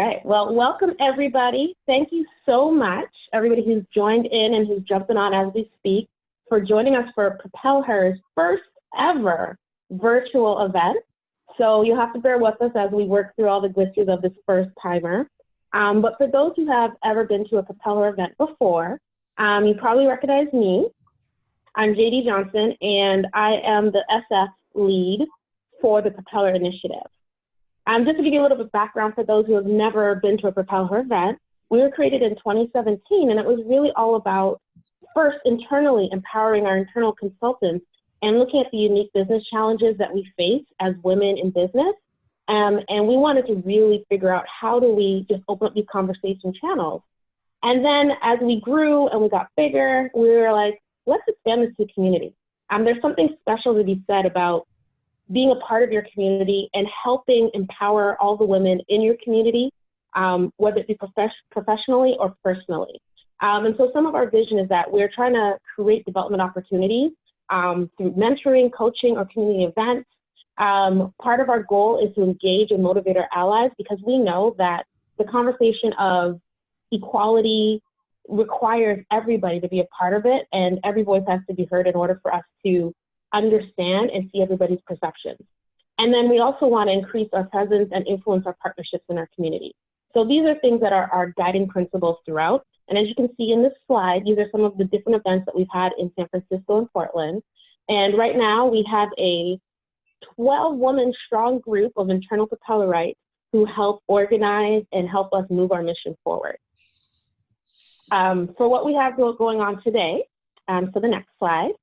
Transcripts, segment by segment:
right. Well, welcome everybody. Thank you so much, everybody who's joined in and who's jumping on as we speak, for joining us for Propel Her's first ever virtual event. So you'll have to bear with us as we work through all the glitches of this first timer. But for those who have ever been to a Propel Her event before, you probably recognize me. I'm JD Johnson, and I am the SF lead for the Propel Her initiative. Just to give you a little bit of background for those who have never been to a Propel Her event, we were created in 2017, and it was really all about first internally empowering our internal consultants and looking at the unique business challenges that we face as women in business. And we wanted to really figure out how do we just open up these conversation channels. And then as we grew and we got bigger, we were like, let's expand this to the community. There's something special to be said about being a part of your community and helping empower all the women in your community, whether it be professionally or personally. And so some of our vision is that we're trying to create development opportunities through mentoring, coaching, or community events. Part of our goal is to engage and motivate our allies, because we know that the conversation of equality requires everybody to be a part of it, and every voice has to be heard in order for us to understand and see everybody's perceptions. And then we also want to increase our presence and influence our partnerships in our community. So these are things that are our guiding principles throughout. And as you can see in this slide, these are some of the different events that we've had in San Francisco and Portland. And right now we have a 12-woman strong group of internal Propellerites who help organize and help us move our mission forward. For what we have going on today, so the next slide.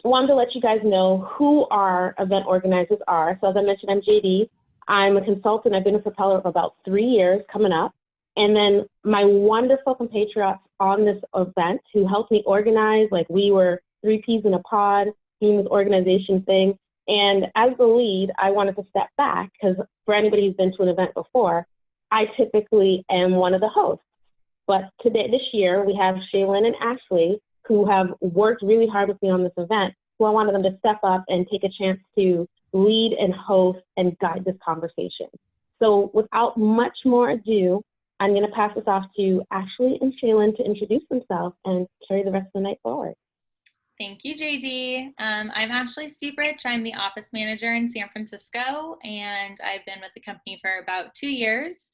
Wanted to let you guys know who our event organizers are. So as I mentioned, I'm JD. I'm a consultant. I've been a Propeller for about 3 years coming up. And then my wonderful compatriots on this event who helped me organize, like we were 3 peas in a pod doing this organization thing. And as the lead, I wanted to step back, because for anybody who's been to an event before, I typically am one of the hosts. But this year, we have Shaylin and Ashley, who have worked really hard with me on this event, who I wanted them to step up and take a chance to lead and host and guide this conversation. So without much more ado, I'm going to pass this off to Ashley and Shaylin to introduce themselves and carry the rest of the night forward. Thank you, JD. I'm Ashley Steeprich. I'm the office manager in San Francisco, and I've been with the company for about 2 years.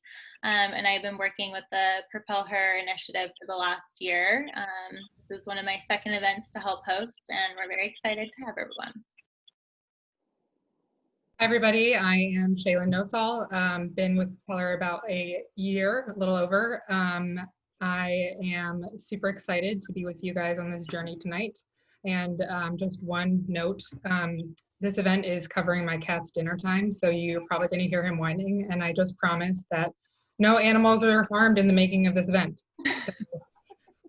And I've been working with the Propel Her initiative for the last year. This is one of my second events to help host, and we're very excited to have everyone. Hi everybody, I am Shaylin Nosal. Been with Propeller about a year, a little over. I am super excited to be with you guys on this journey tonight. And just one note, this event is covering my cat's dinner time, so you're probably going to hear him whining, and I just promised that no animals are harmed in the making of this event. So,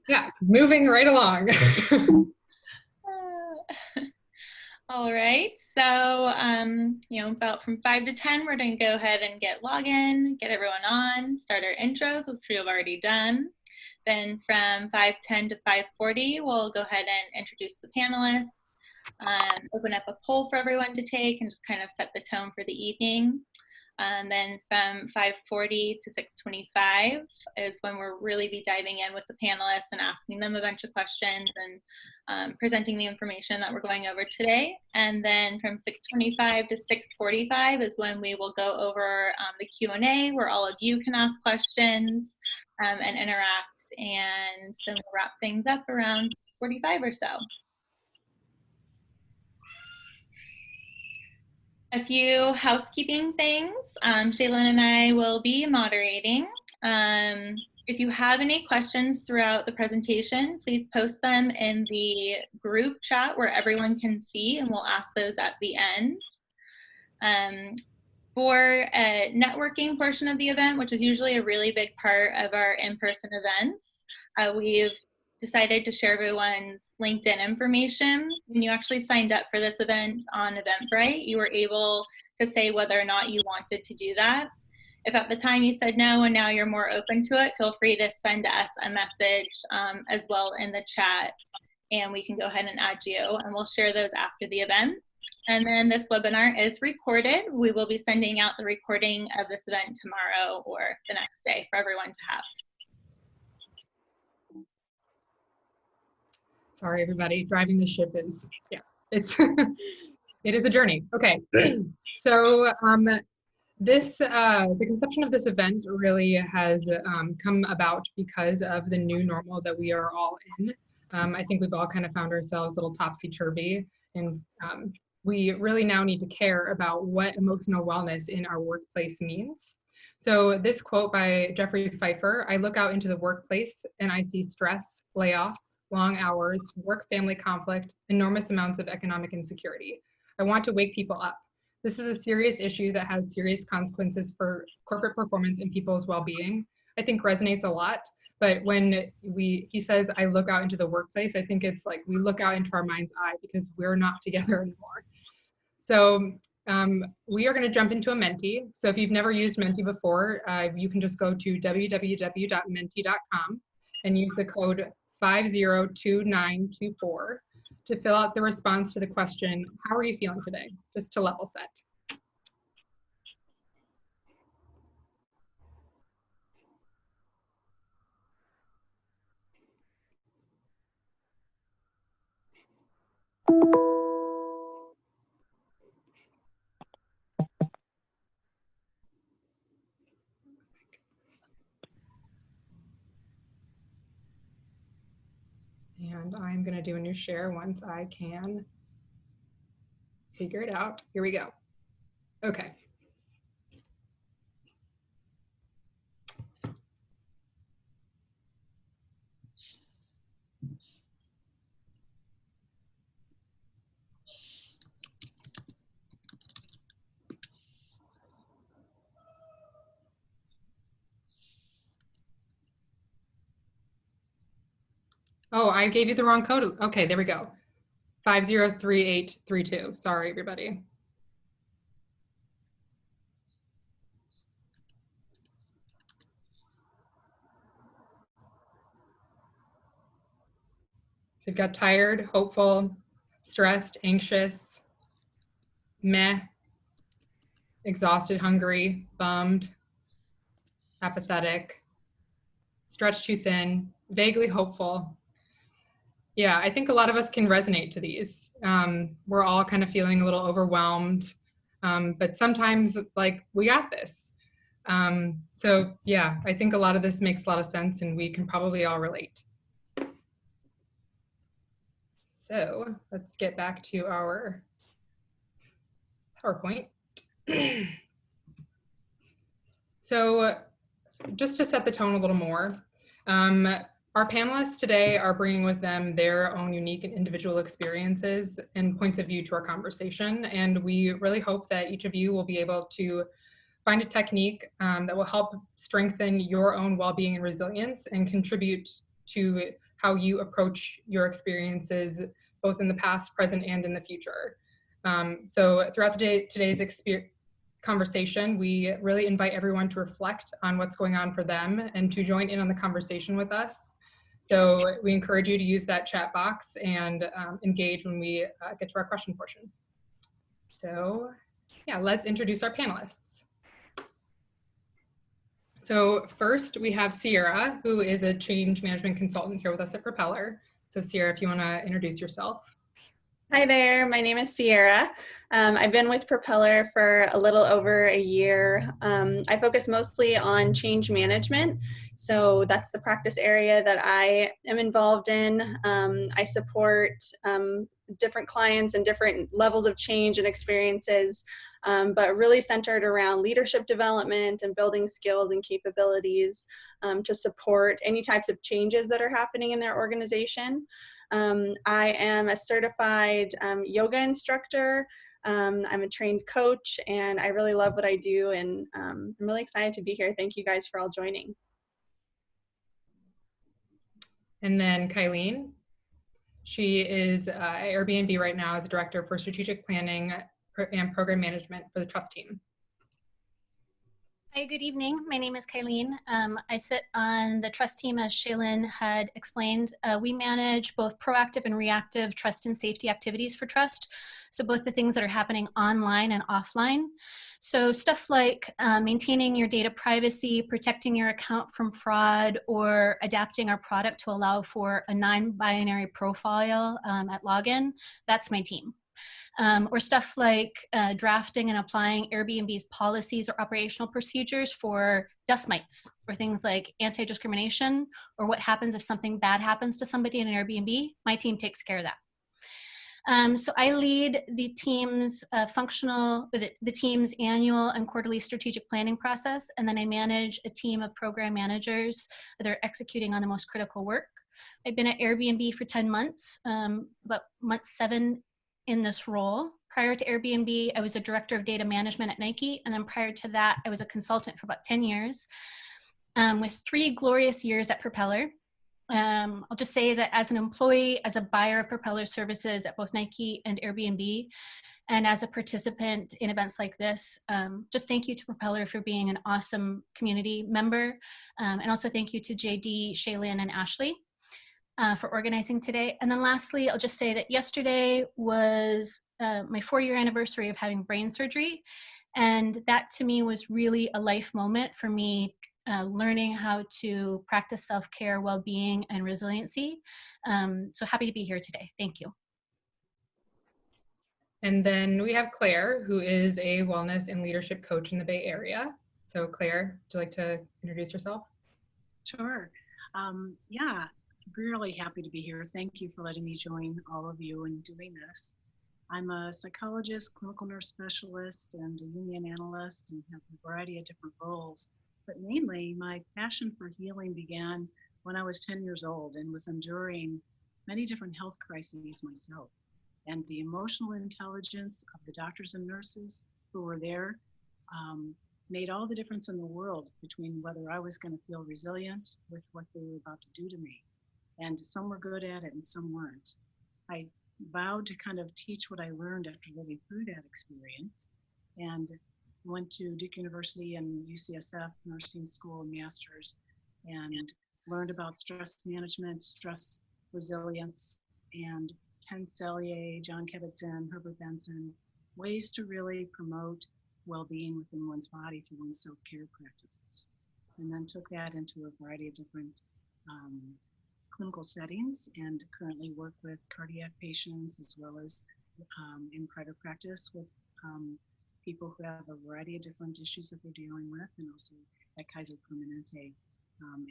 yeah, moving right along. All right, so about from 5 to 10, we're going to go ahead and get login, get everyone on, start our intros, which we have already done. Then from 5:10 to 5:40, we'll go ahead and introduce the panelists, open up a poll for everyone to take, and just kind of set the tone for the evening. And then from 5:40 to 6:25 is when we'll really be diving in with the panelists and asking them a bunch of questions and presenting the information that we're going over today. And then from 6:25 to 6:45 is when we will go over the Q&A, where all of you can ask questions and interact. And then we'll wrap things up around 6:45 or so. A few housekeeping things. Shaylin and I will be moderating. If you have any questions throughout the presentation, please post them in the group chat where everyone can see, and we'll ask those at the end. For a networking portion of the event, which is usually a really big part of our in-person events, we've decided to share everyone's LinkedIn information. When you actually signed up for this event on Eventbrite, you were able to say whether or not you wanted to do that. If at the time you said no and now you're more open to it, feel free to send us a message as well in the chat, and we can go ahead and add you, and we'll share those after the event. And then this webinar is recorded. We will be sending out the recording of this event tomorrow or the next day for everyone to have. Sorry, everybody. Driving the ship is, yeah, it's it is a journey. Okay, so the conception of this event really has come about because of the new normal that we are all in. I think we've all kind of found ourselves a little topsy-turvy, and we really now need to care about what emotional wellness in our workplace means. So this quote by Jeffrey Pfeiffer: "I look out into the workplace and I see stress, layoffs, long hours, work-family conflict, enormous amounts of economic insecurity. I want to wake people up. This is a serious issue that has serious consequences for corporate performance and people's well-being." I think resonates a lot. But when he says, "I look out into the workplace," I think it's like we look out into our mind's eye because we're not together anymore. So we are going to jump into a Menti. So if you've never used Menti before, you can just go to www.menti.com and use the code 502924 to fill out the response to the question, "How are you feeling today?" Just to level set. And I'm going to do a new share once I can figure it out. Here we go. Okay. Oh, I gave you the wrong code. Okay, there we go. 503832. Sorry, everybody. So you've got tired, hopeful, stressed, anxious, meh, exhausted, hungry, bummed, apathetic, stretched too thin, vaguely hopeful. Yeah, I think a lot of us can resonate to these. We're all kind of feeling a little overwhelmed, but sometimes like we got this. So yeah, I think a lot of this makes a lot of sense and we can probably all relate. So let's get back to our PowerPoint. So just to set the tone a little more, our panelists today are bringing with them their own unique and individual experiences and points of view to our conversation. And we really hope that each of you will be able to find a technique that will help strengthen your own well-being and resilience and contribute to how you approach your experiences, both in the past, present, and in the future. So throughout today's conversation, we really invite everyone to reflect on what's going on for them and to join in on the conversation with us. So we encourage you to use that chat box and engage when we get to our question portion. So yeah, let's introduce our panelists. So first we have Sierra, who is a change management consultant here with us at Propel Her. So Sierra, if you want to introduce yourself. Hi there, my name is Sierra. I've been with Propel Her for a little over a year. I focus mostly on change management, so that's the practice area that I am involved in. I support different clients and different levels of change and experiences, but really centered around leadership development and building skills and capabilities to support any types of changes that are happening in their organization. I am a certified yoga instructor. I'm a trained coach, and I really love what I do, and I'm really excited to be here. Thank you guys for all joining. And then Kylene, she is at Airbnb right now as a director for strategic planning and program management for the trust team. Hi, good evening. My name is Kylene. I sit on the trust team, as Shaylin had explained. We manage both proactive and reactive trust and safety activities for trust. So both the things that are happening online and offline. So stuff like maintaining your data privacy, protecting your account from fraud, or adapting our product to allow for a non-binary profile at login, that's my team. Or stuff like drafting and applying Airbnb's policies or operational procedures for dust mites, for things like anti-discrimination, or what happens if something bad happens to somebody in an Airbnb. My team takes care of that. So I lead the team's the team's annual and quarterly strategic planning process, and then I manage a team of program managers that are executing on the most critical work. I've been at Airbnb for 10 months, about month 7 in this role. Prior to Airbnb, I was a director of data management at Nike, and then prior to that, I was a consultant for about 10 years, with 3 glorious years at Propeller. I'll just say that as an employee, as a buyer of Propeller services at both Nike and Airbnb, and as a participant in events like this, just thank you to Propeller for being an awesome community member, and also thank you to JD, Shaylin, and Ashley for organizing today. And then lastly, I'll just say that yesterday was my 4-year anniversary of having brain surgery. And that to me was really a life moment for me, learning how to practice self-care, well-being, and resiliency. So happy to be here today. Thank you. And then we have Claire, who is a wellness and leadership coach in the Bay Area. So Claire, would you like to introduce yourself? Sure. Yeah, really happy to be here. Thank you for letting me join all of you in doing this. I'm a psychologist, clinical nurse specialist, and a union analyst, and have a variety of different roles. But mainly, my passion for healing began when I was 10 years old and was enduring many different health crises myself. And the emotional intelligence of the doctors and nurses who were there made all the difference in the world between whether I was going to feel resilient with what they were about to do to me. And some were good at it and some weren't. I vowed to kind of teach what I learned after living through that experience, and went to Duke University and UCSF nursing school and masters, and learned about stress management, stress resilience, and Ken Selye, John Kabat-Zinn, Herbert Benson, ways to really promote well-being within one's body through one's self-care practices. And then took that into a variety of different clinical settings, and currently work with cardiac patients as well as in private practice with people who have a variety of different issues that they're dealing with, and also at Kaiser Permanente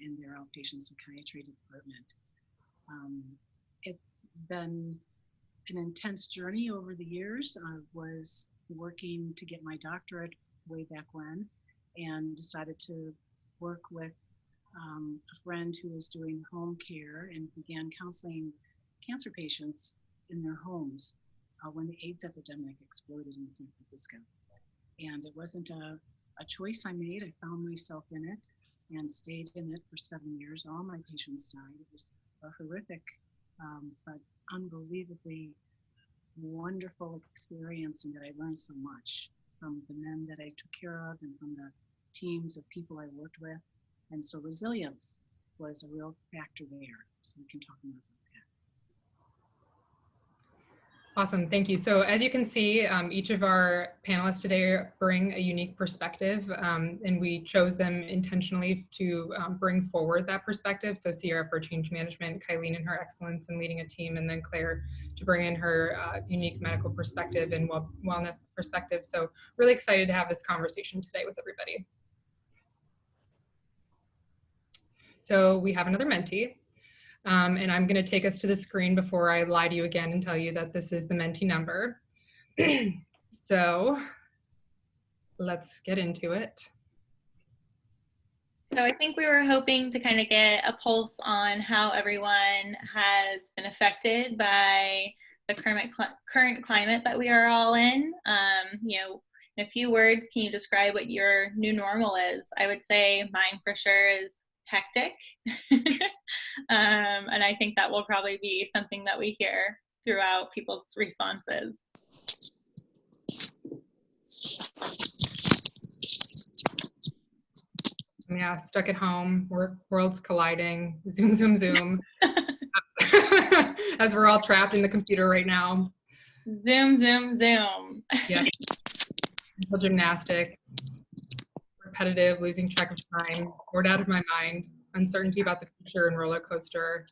in their outpatient psychiatry department. It's been an intense journey over the years. I was working to get my doctorate way back when, and decided to work with a friend who was doing home care and began counseling cancer patients in their homes when the AIDS epidemic exploded in San Francisco. And it wasn't a choice I made. I found myself in it and stayed in it for 7 years. All my patients died. It was a horrific, but unbelievably wonderful experience, and that I learned so much from the men that I took care of and from the teams of people I worked with. And so resilience was a real factor there. So we can talk more about that. Awesome, thank you. So as you can see, each of our panelists today bring a unique perspective, and we chose them intentionally to bring forward that perspective. So Sierra for change management, Kylene and her excellence in leading a team, and then Claire to bring in her unique medical perspective and wellness perspective. So really excited to have this conversation today with everybody. So we have another mentee, and I'm going to take us to the screen before I lie to you again and tell you that this is the mentee number. So let's get into it. So I think we were hoping to kind of get a pulse on how everyone has been affected by the current climate that we are all in. You know, in a few words, can you describe what your new normal is? I would say mine for sure is hectic. And I think that will probably be something that we hear throughout people's responses. Yeah, stuck at home, worlds colliding, zoom, zoom, zoom. As we're all trapped in the computer right now. Zoom, zoom, zoom. Yeah. Gymnastics, repetitive, losing track of time, bored out of my mind, uncertainty about the future, and roller coaster.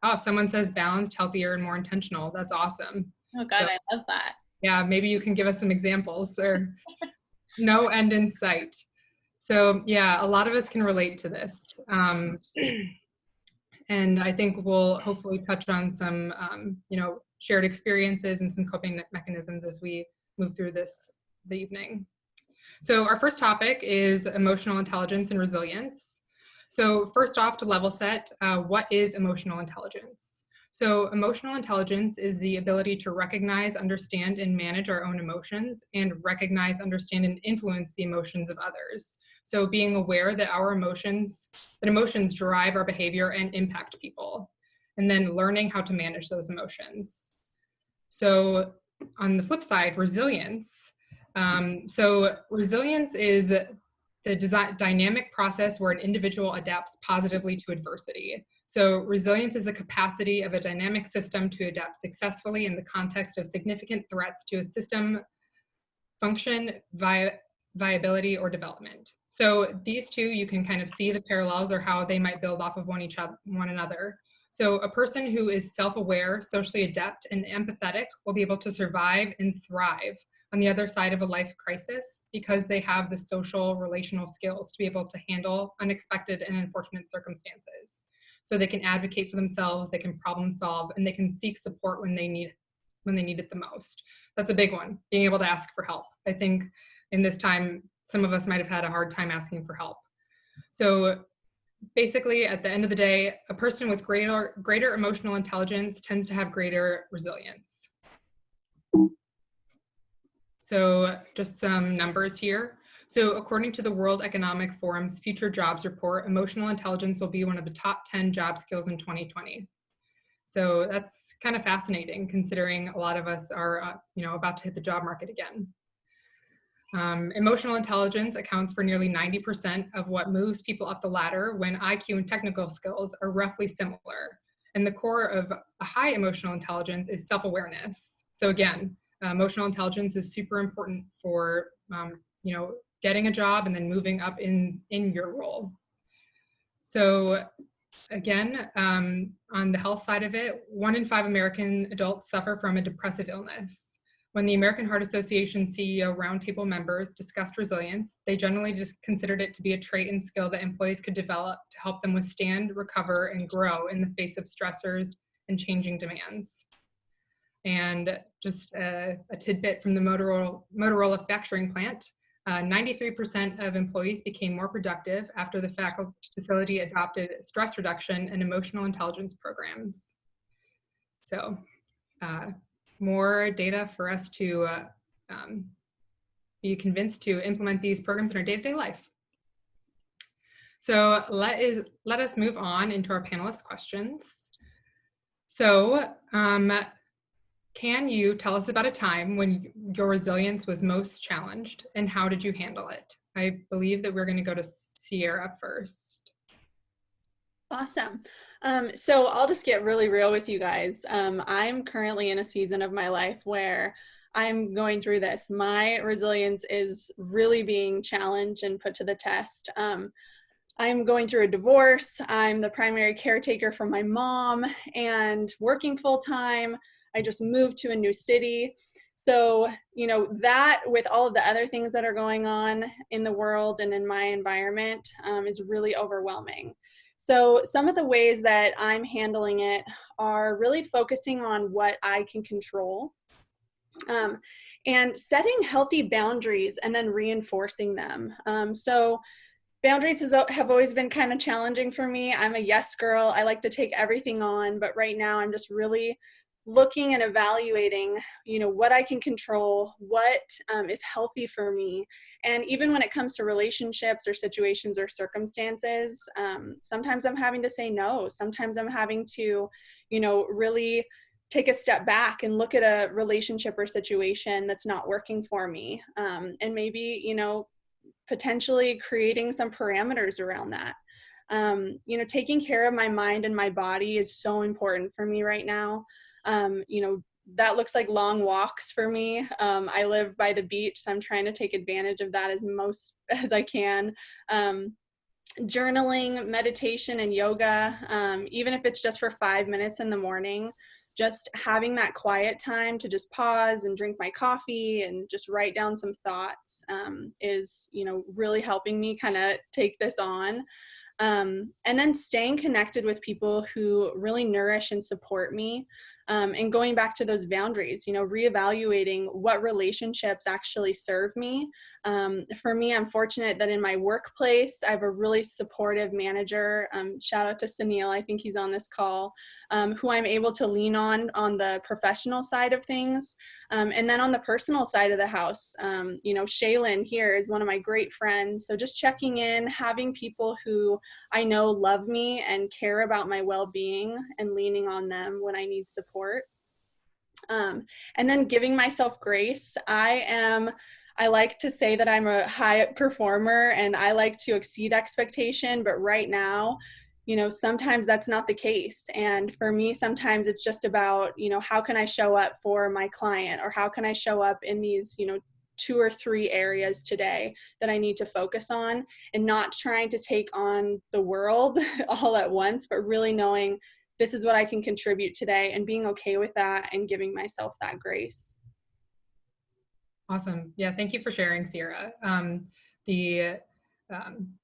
Oh, someone says balanced, healthier, and more intentional. That's awesome. Oh God, I love that. Yeah, maybe you can give us some examples, or no end in sight. So yeah, a lot of us can relate to this. And I think we'll hopefully touch on some, shared experiences and some coping mechanisms as we move through the evening. So our first topic is emotional intelligence and resilience. So first off, to level set, what is emotional intelligence? So emotional intelligence is the ability to recognize, understand, and manage our own emotions, and recognize, understand, and influence the emotions of others. So being aware that emotions drive our behavior and impact people, and then learning how to manage those emotions. So on the flip side, resilience. So resilience is the dynamic process where an individual adapts positively to adversity. So resilience is the capacity of a dynamic system to adapt successfully in the context of significant threats to a system function, viability, or development. So these two, you can kind of see the parallels or how they might build off of one another. So a person who is self-aware, socially adept, and empathetic will be able to survive and thrive on the other side of a life crisis because they have the social relational skills to be able to handle unexpected and unfortunate circumstances. So they can advocate for themselves, they can problem solve, and they can seek support when they need it the most. That's a big one, being able to ask for help. I think in this time, some of us might have had a hard time asking for help. So basically, at the end of the day, a person with greater emotional intelligence tends to have greater resilience. So just some numbers here. So according to the World Economic Forum's Future Jobs Report, emotional intelligence will be one of the top 10 job skills in 2020. So that's kind of fascinating considering a lot of us are about to hit the job market again. Emotional intelligence accounts for nearly 90% of what moves people up the ladder when IQ and technical skills are roughly similar. And the core of a high emotional intelligence is self-awareness. So again, emotional intelligence is super important for getting a job and then moving up in your role. So again, on the health side of it, 1 in 5 American adults suffer from a depressive illness. When the American Heart Association CEO roundtable members discussed resilience, they generally just considered it to be a trait and skill that employees could develop to help them withstand, recover, and grow in the face of stressors and changing demands. And just a tidbit from the Motorola factoring plant, 93% of employees became more productive after the facility adopted stress reduction and emotional intelligence programs. So more data for us to be convinced to implement these programs in our day-to-day life. So let us move on into our panelist questions. So can you tell us about a time when your resilience was most challenged and how did you handle it? I believe that we're going to go to Sierra first. Awesome. So I'll just get really real with you guys. I'm currently in a season of my life where I'm going through this. My resilience is really being challenged and put to the test. I'm going through a divorce. I'm the primary caretaker for my mom and working full time. I just moved to a new city. So, that with all of the other things that are going on in the world and in my environment is really overwhelming. So some of the ways that I'm handling it are really focusing on what I can control and setting healthy boundaries and then reinforcing them. So boundaries have always been kind of challenging for me. I'm a yes girl. I like to take everything on, but right now I'm just really looking and evaluating, what I can control, what is healthy for me. And even when it comes to relationships or situations or circumstances, sometimes I'm having to say no. Sometimes I'm having to, really take a step back and look at a relationship or situation that's not working for me. And maybe, potentially creating some parameters around that. You know, taking care of my mind and my body is so important for me right now. You know, that looks like long walks for me. I live by the beach, so I'm trying to take advantage of that as I can. Journaling, meditation, and yoga, even if it's just for 5 minutes in the morning, just having that quiet time to just pause and drink my coffee and just write down some thoughts is, you know, really helping me kind of take this on. And then staying connected with people who really nourish and support me. And going back to those boundaries, you know, reevaluating what relationships actually serve me. For me, I'm fortunate that in my workplace, I have a really supportive manager. Shout out to Sunil, I think he's on this call, who I'm able to lean on the professional side of things. And then on the personal side of the house, you know, Shaylin here is one of my great friends. So just checking in, having people who I know love me and care about my well-being and leaning on them when I need support. And then giving myself grace. I like to say that I'm a high performer and I like to exceed expectation, but right now, you know, sometimes that's not the case. And for me, sometimes it's just about, you know, how can I show up for my client, or how can I show up in these, you know, 2 or 3 areas today that I need to focus on, and not trying to take on the world all at once, but really knowing this is what I can contribute today and being okay with that and giving myself that grace. Awesome. Yeah, thank you for sharing, Sierra.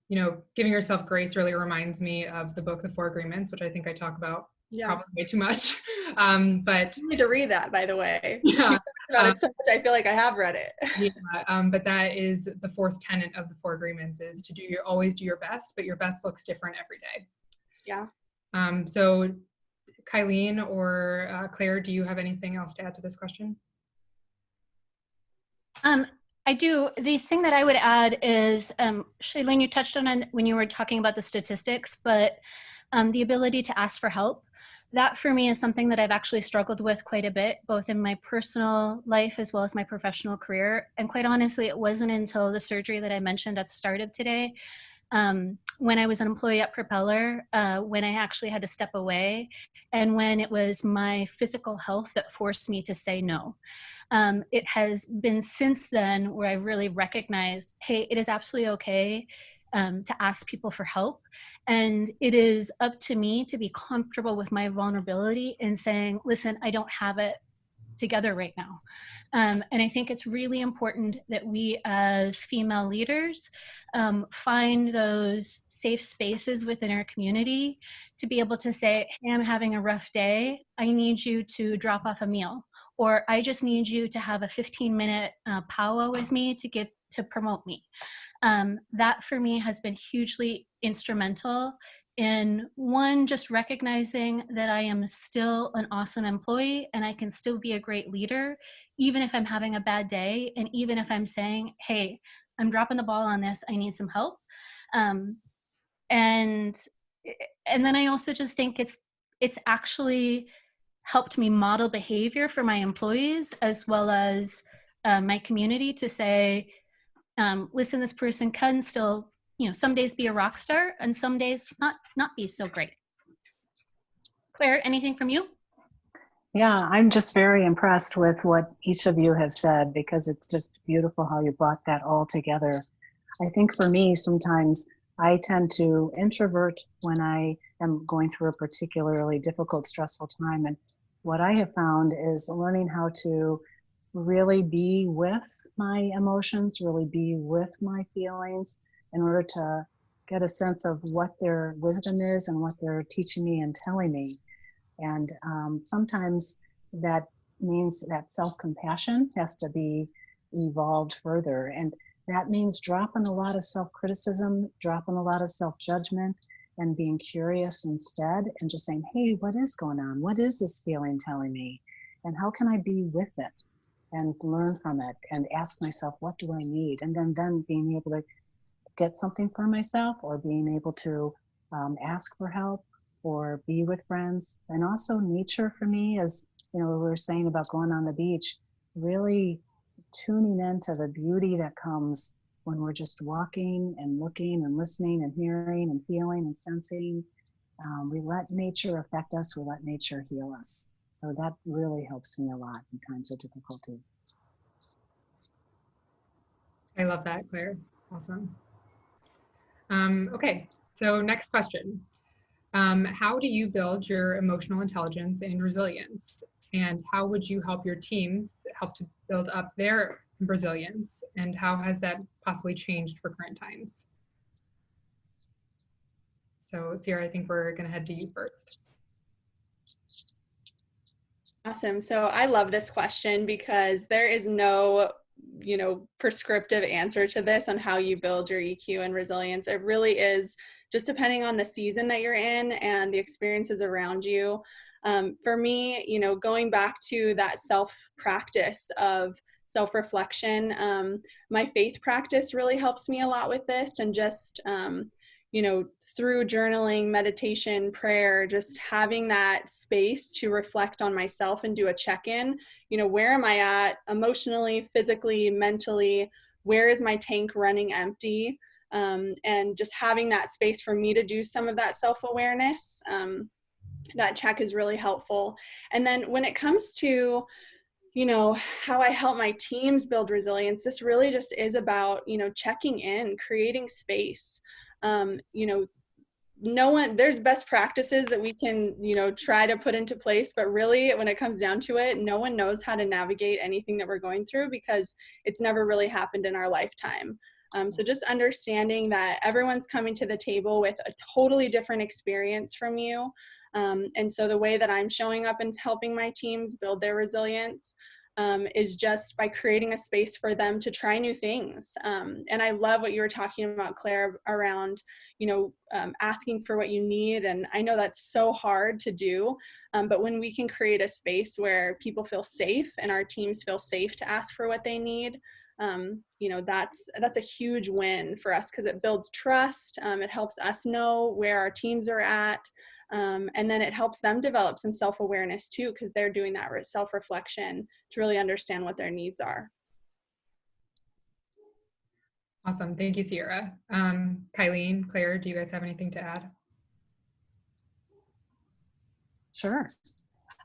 You know, giving yourself grace really reminds me of the book, The 4 Agreements, which I think I talk about probably way too much. But I need to read that, by the way. Yeah, about it so much, I feel like I have read it. Yeah, but that is the 4th tenet of the 4 Agreements, is to always do your best, but your best looks different every day. Yeah. So Kylene or Claire, do you have anything else to add to this question? I do. The thing that I would add is, Shailene, you touched on it when you were talking about the statistics, but the ability to ask for help. That for me is something that I've actually struggled with quite a bit, both in my personal life as well as my professional career. And quite honestly, it wasn't until the surgery that I mentioned at the start of today, when I was an employee at Propeller, when I actually had to step away, and when it was my physical health that forced me to say no. It has been since then where I've really recognized, hey, it is absolutely okay to ask people for help. And it is up to me to be comfortable with my vulnerability and saying, listen, I don't have it together right now. And I think it's really important that we as female leaders find those safe spaces within our community to be able to say, hey, I'm having a rough day. I need you to drop off a meal. Or I just need you to have a 15-minute powwow with me to promote me. That for me has been hugely instrumental in, one, just recognizing that I am still an awesome employee and I can still be a great leader, even if I'm having a bad day, and even if I'm saying, hey, I'm dropping the ball on this, I need some help. And then I also just think it's actually helped me model behavior for my employees as well as my community to say, listen, this person can still, you know, some days be a rock star and some days not be so great. Claire, anything from you? Yeah, I'm just very impressed with what each of you have said, because it's just beautiful how you brought that all together. I think for me, sometimes I tend to introvert when I am going through a particularly difficult, stressful time. And what I have found is learning how to really be with my emotions, really be with my feelings, in order to get a sense of what their wisdom is and what they're teaching me and telling me. And sometimes that means that self-compassion has to be evolved further. And that means dropping a lot of self-criticism, dropping a lot of self-judgment, and being curious instead, and just saying, hey, what is going on? What is this feeling telling me? And how can I be with it and learn from it and ask myself, what do I need? And then being able to get something for myself, or being able to ask for help or be with friends. And also nature for me, as you know, we were saying about going on the beach, really tuning into the beauty that comes when we're just walking and looking and listening and hearing and feeling and sensing. We let nature affect us, we let nature heal us. So that really helps me a lot in times of difficulty. I love that, Claire. Awesome. Okay, so next question. How do you build your emotional intelligence and resilience? And how would you help your teams help to build up their resilience? And how has that possibly changed for current times? So Sierra, I think we're gonna head to you first. Awesome. So I love this question because there is no, prescriptive answer to this on how you build your EQ and resilience. It really is just depending on the season that you're in and the experiences around you. For me, going back to that self-practice of self-reflection, my faith practice really helps me a lot with this, and just through journaling, meditation, prayer, just having that space to reflect on myself and do a check-in. Where am I at emotionally, physically, mentally? Where is my tank running empty? And just having that space for me to do some of that self-awareness, that check is really helpful. And then when it comes to how I help my teams build resilience, this really just is about, checking in, creating space. There's best practices that we can, try to put into place, but really when it comes down to it, no one knows how to navigate anything that we're going through because it's never really happened in our lifetime. So just understanding that everyone's coming to the table with a totally different experience from you. And so the way that I'm showing up and helping my teams build their resilience is just by creating a space for them to try new things. And I love what you were talking about, Claire, around, asking for what you need. And I know that's so hard to do, but when we can create a space where people feel safe and our teams feel safe to ask for what they need, that's a huge win for us because it builds trust. It helps us know where our teams are at. And then it helps them develop some self-awareness too, because they're doing that self-reflection to really understand what their needs are. Awesome, thank you, Sierra. Kylene, Claire, do you guys have anything to add? Sure.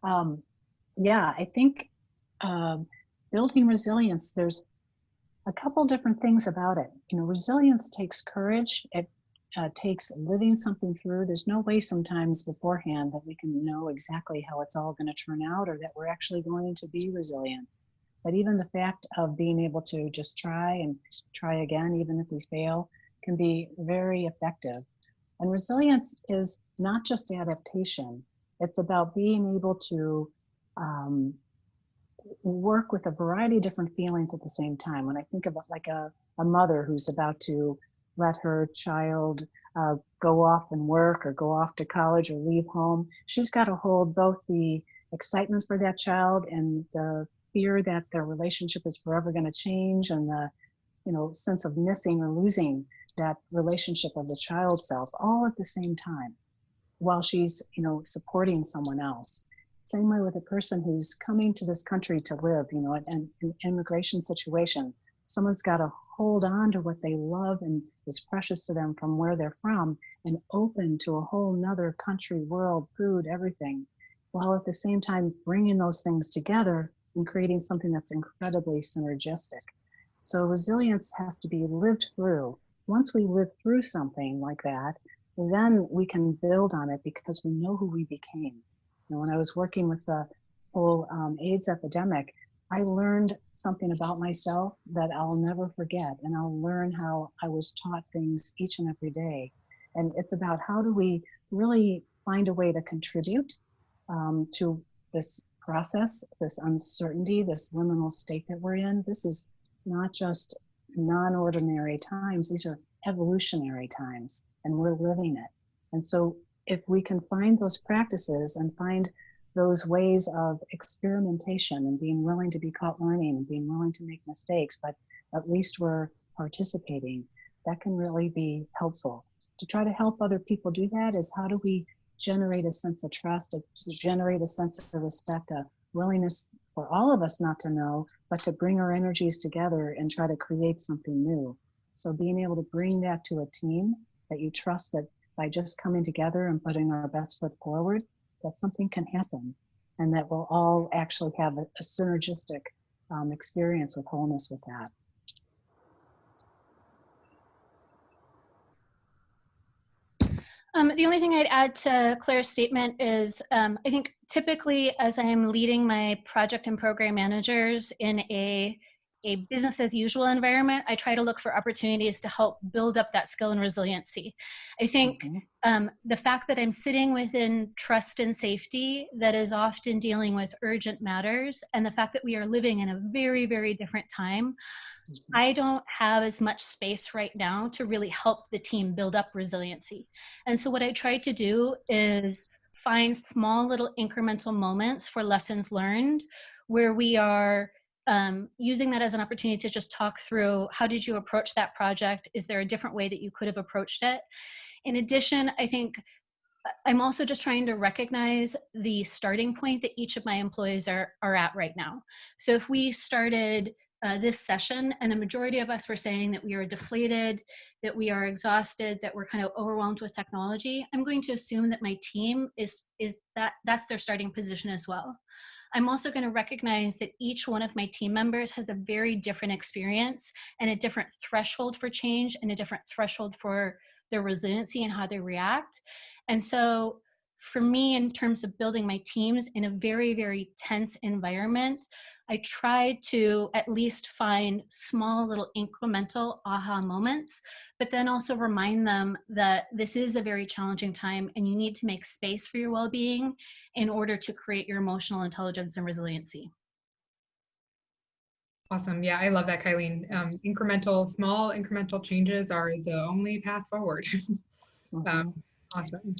Yeah, I think building resilience, there's a couple different things about it. Resilience takes courage. It takes living something through. There's no way sometimes beforehand that we can know exactly how it's all going to turn out or that we're actually going to be resilient. But even the fact of being able to just try and try again, even if we fail, can be very effective. And resilience is not just adaptation. It's about being able to work with a variety of different feelings at the same time. When I think of it like a mother who's about to let her child go off and work or go off to college or leave home, she's got to hold both the excitement for that child and the fear that their relationship is forever going to change, and the sense of missing or losing that relationship of the child self, all at the same time while she's supporting someone else. Same way with a person who's coming to this country to live, an immigration situation. Someone's got to hold on to what they love and is precious to them from where they're from, and open to a whole nother country, world, food, everything, while at the same time bringing those things together and creating something that's incredibly synergistic. So resilience has to be lived through. Once we live through something like that, then we can build on it because we know who we became. When I was working with the whole AIDS epidemic, I learned something about myself that I'll never forget, and I'll learn how I was taught things each and every day. And it's about how do we really find a way to contribute to this process, this uncertainty, this liminal state that we're in. This is not just non-ordinary times, these are evolutionary times, and we're living it. And so if we can find those practices and find those ways of experimentation and being willing to be caught learning and being willing to make mistakes, but at least we're participating, that can really be helpful. To try to help other people do that is how do we generate a sense of trust, to generate a sense of respect, a willingness for all of us not to know, but to bring our energies together and try to create something new. So being able to bring that to a team that you trust, that by just coming together and putting our best foot forward, that something can happen, and that we'll all actually have a synergistic experience with wholeness with that. The only thing I'd add to Claire's statement is I think typically as I'm leading my project and program managers in a business as usual environment, I try to look for opportunities to help build up that skill and resiliency. I think the fact that I'm sitting within trust and safety that is often dealing with urgent matters, and the fact that we are living in a very, very different time, I don't have as much space right now to really help the team build up resiliency. And so what I try to do is find small little incremental moments for lessons learned where we are using that as an opportunity to just talk through, how did you approach that project? Is there a different way that you could have approached it? In addition, I think I'm also just trying to recognize the starting point that each of my employees are at right now. So if we started this session and the majority of us were saying that we are deflated, that we are exhausted, that we're kind of overwhelmed with technology, I'm going to assume that my team that's their starting position as well. I'm also going to recognize that each one of my team members has a very different experience and a different threshold for change and a different threshold for their resiliency and how they react. And so for me, in terms of building my teams in a very, very tense environment, I try to at least find small little incremental aha moments, but then also remind them that this is a very challenging time and you need to make space for your well-being in order to create your emotional intelligence and resiliency. Awesome. Yeah, I love that, Kylene. Small incremental changes are the only path forward. Awesome.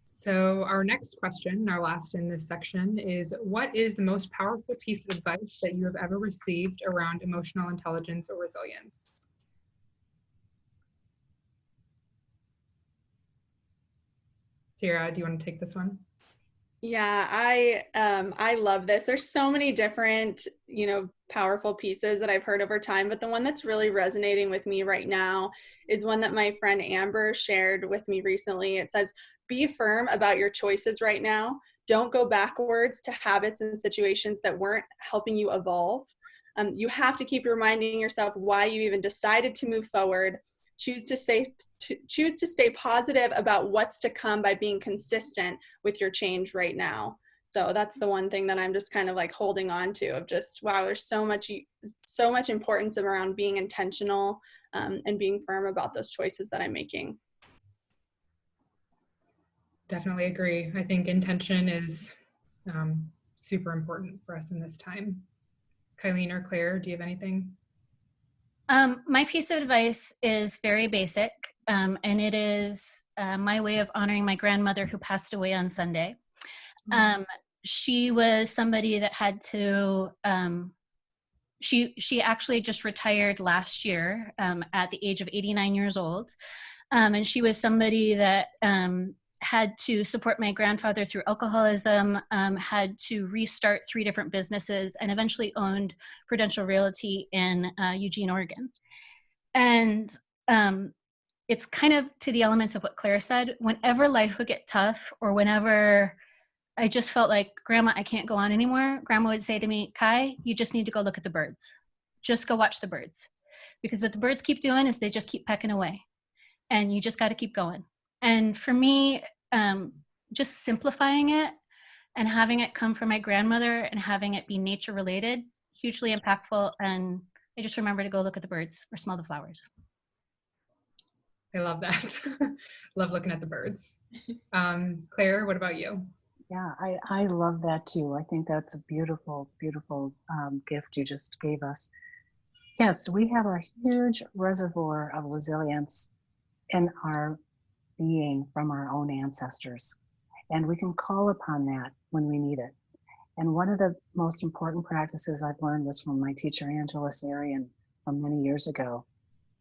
So our next question, our last in this section, is what is the most powerful piece of advice that you have ever received around emotional intelligence or resilience? Sierra, do you want to take this one? Yeah, I love this. There's so many different, powerful pieces that I've heard over time, but the one that's really resonating with me right now is one that my friend Amber shared with me recently. It says, be firm about your choices right now. Don't go backwards to habits and situations that weren't helping you evolve. You have to keep reminding yourself why you even decided to move forward. Choose to stay positive about what's to come by being consistent with your change right now. So that's the one thing that I'm just kind of like holding on to, of just, wow, there's so much importance around being intentional and being firm about those choices that I'm making. Definitely agree. I think intention is super important for us in this time. Kylene or Claire, do you have anything? My piece of advice is very basic, and it is my way of honoring my grandmother who passed away on Sunday. She was somebody that had to, she actually just retired last year at the age of 89 years old. And she was somebody that had to support my grandfather through alcoholism, had to restart 3 different businesses, and eventually owned Prudential Realty in Eugene, Oregon. And it's kind of to the element of what Claire said. Whenever life would get tough, or whenever I just felt like, Grandma, I can't go on anymore, Grandma would say to me, Kai, you just need to go look at the birds. Just go watch the birds. Because what the birds keep doing is they just keep pecking away. And you just got to keep going. And for me, just simplifying it and having it come from my grandmother and having it be nature related, hugely impactful. And I just remember to go look at the birds or smell the flowers. I love that. Love looking at the birds. Claire, what about you? Yeah, I love that too. I think that's a beautiful, beautiful gift you just gave us. Yes, we have a huge reservoir of resilience in our being from our own ancestors, and we can call upon that when we need it. And one of the most important practices I've learned was from my teacher, Angela Sarian, from many years ago.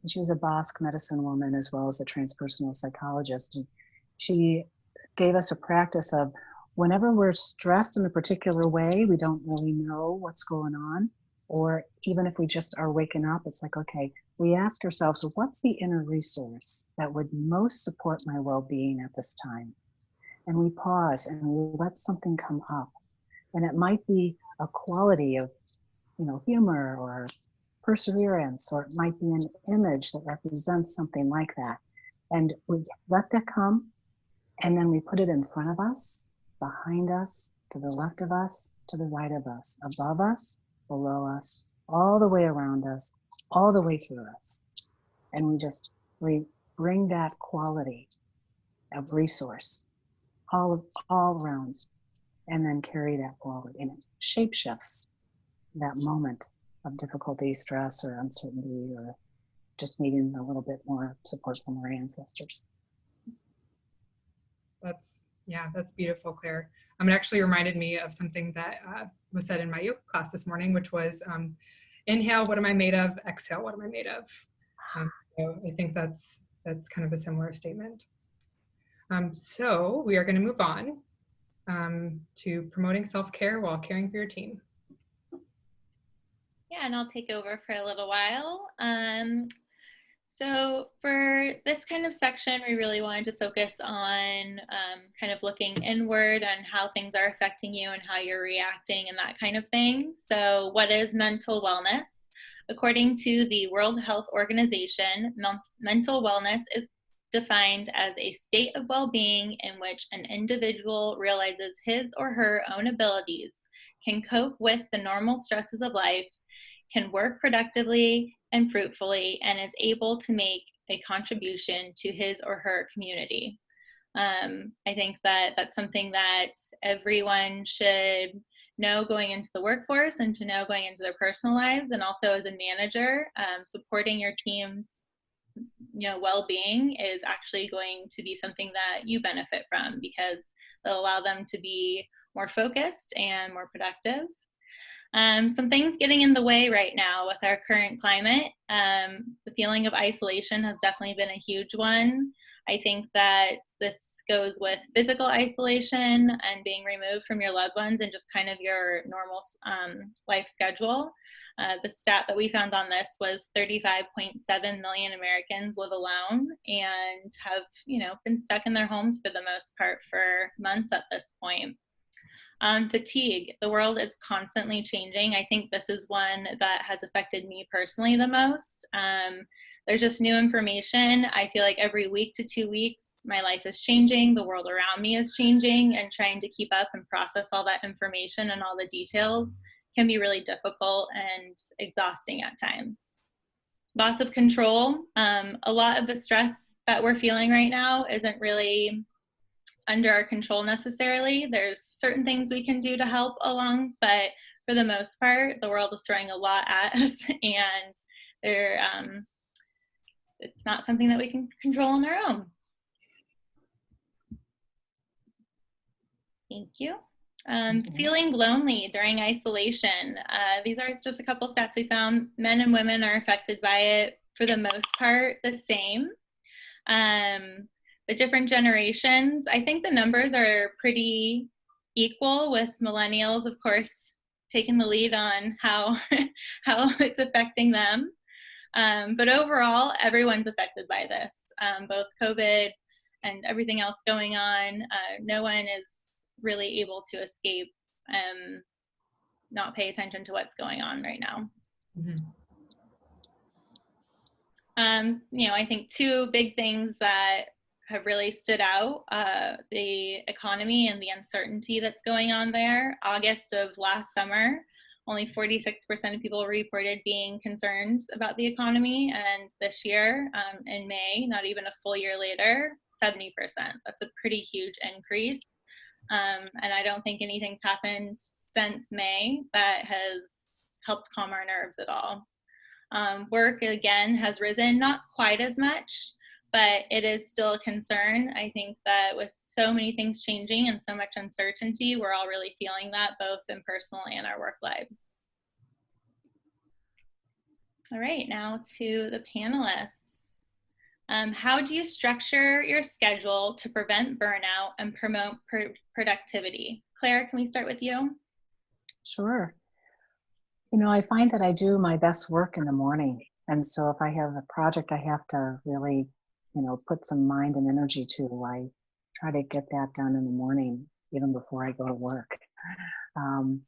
And she was a Basque medicine woman as well as a transpersonal psychologist. And she gave us a practice of, whenever we're stressed in a particular way, we don't really know what's going on, Or even if we just are waking up, it's like, okay, we ask ourselves, what's the inner resource that would most support my well-being at this time? And we pause and we let something come up. And it might be a quality of, humor or perseverance, or it might be an image that represents something like that. And we let that come, and then we put it in front of us, behind us, to the left of us, to the right of us, above us, below us, all the way around us, all the way through us. And we bring that quality of resource all around, and then carry that forward. And it shape shifts that moment of difficulty, stress, or uncertainty, or just needing a little bit more support from our ancestors. That's beautiful, Claire. It actually reminded me of something that was said in my yoga class this morning, which was inhale, what am I made of? Exhale, what am I made of? So I think that's kind of a similar statement. So we are going to move on to promoting self-care while caring for your team. Yeah, and I'll take over for a little while. So for this kind of section, we really wanted to focus on kind of looking inward on how things are affecting you and how you're reacting and that kind of thing. So what is mental wellness? According to the World Health Organization, mental wellness is defined as a state of well-being in which an individual realizes his or her own abilities, can cope with the normal stresses of life, can work productively and fruitfully, and is able to make a contribution to his or her community. I think that that's something that everyone should know going into the workforce and to know going into their personal lives, and also as a manager, supporting your team's well-being is actually going to be something that you benefit from, because it'll allow them to be more focused and more productive. Some things getting in the way right now with our current climate. The feeling of isolation has definitely been a huge one. I think that this goes with physical isolation and being removed from your loved ones and just kind of your normal life schedule. The stat that we found on this was 35.7 million Americans live alone and have, been stuck in their homes for the most part for months at this point. Fatigue. The world is constantly changing. I think this is one that has affected me personally the most. There's just new information. I feel like every week to 2 weeks, my life is changing. The world around me is changing, and trying to keep up and process all that information and all the details can be really difficult and exhausting at times. Loss of control. A lot of the stress that we're feeling right now isn't really under our control necessarily. There's certain things we can do to help along, but for the most part, the world is throwing a lot at us, and it's not something that we can control on our own. Thank you. Feeling lonely during isolation. These are just a couple stats we found. Men and women are affected by it for the most part the same. The different generations, I think the numbers are pretty equal, with millennials, of course, taking the lead on how it's affecting them. But overall, everyone's affected by this, both COVID and everything else going on. No one is really able to escape and not pay attention to what's going on right now. I think two big things that have really stood out, the economy and the uncertainty that's going on there. August of last summer, only 46% of people reported being concerned about the economy, and this year, in May, not even a full year later, 70%. That's a pretty huge increase, and I don't think anything's happened since May that has helped calm our nerves at all. Work, again, has risen, not quite as much, but it is still a concern. I think that with so many things changing and so much uncertainty, we're all really feeling that, both in personal and our work lives. All right, now to the panelists. How do you structure your schedule to prevent burnout and promote productivity? Claire, can we start with you? Sure. You know, I find that I do my best work in the morning. And so if I have a project I have to really, put some mind and energy to, I try to get that done in the morning, even before I go to work. Um,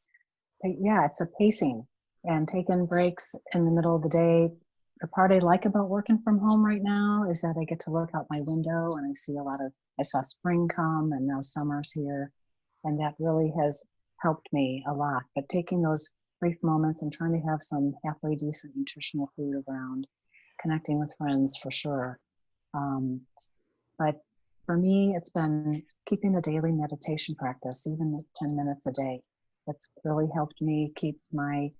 but yeah, it's a pacing and taking breaks in the middle of the day. The part I like about working from home right now is that I get to look out my window and I saw spring come and now summer's here. And that really has helped me a lot. But taking those brief moments and trying to have some halfway decent nutritional food around, connecting with friends for sure. But for me, it's been keeping a daily meditation practice, even at 10 minutes a day. It's really helped me keep my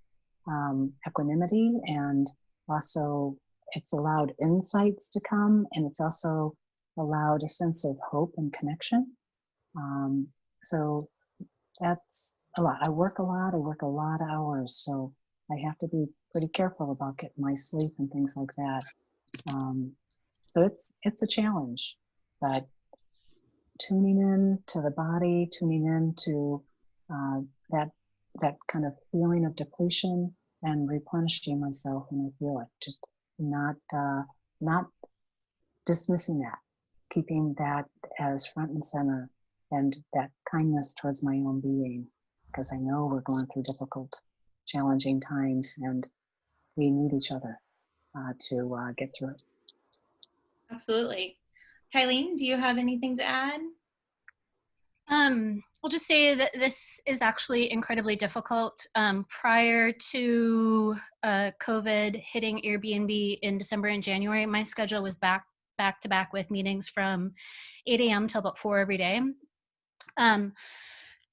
equanimity, and also it's allowed insights to come, and it's also allowed a sense of hope and connection. So that's a lot. I work a lot of hours, so I have to be pretty careful about getting my sleep and things like that. So it's a challenge, but tuning in to the body, tuning in to that kind of feeling of depletion and replenishing myself when I feel it. Just not dismissing that, keeping that as front and center, and that kindness towards my own being, because I know we're going through difficult, challenging times, and we need each other to get through it. Absolutely. Kylene, do you have anything to add? I'll just say that this is actually incredibly difficult. Prior to COVID hitting Airbnb in December and January, my schedule was back to back with meetings from 8 a.m. till about 4 every day.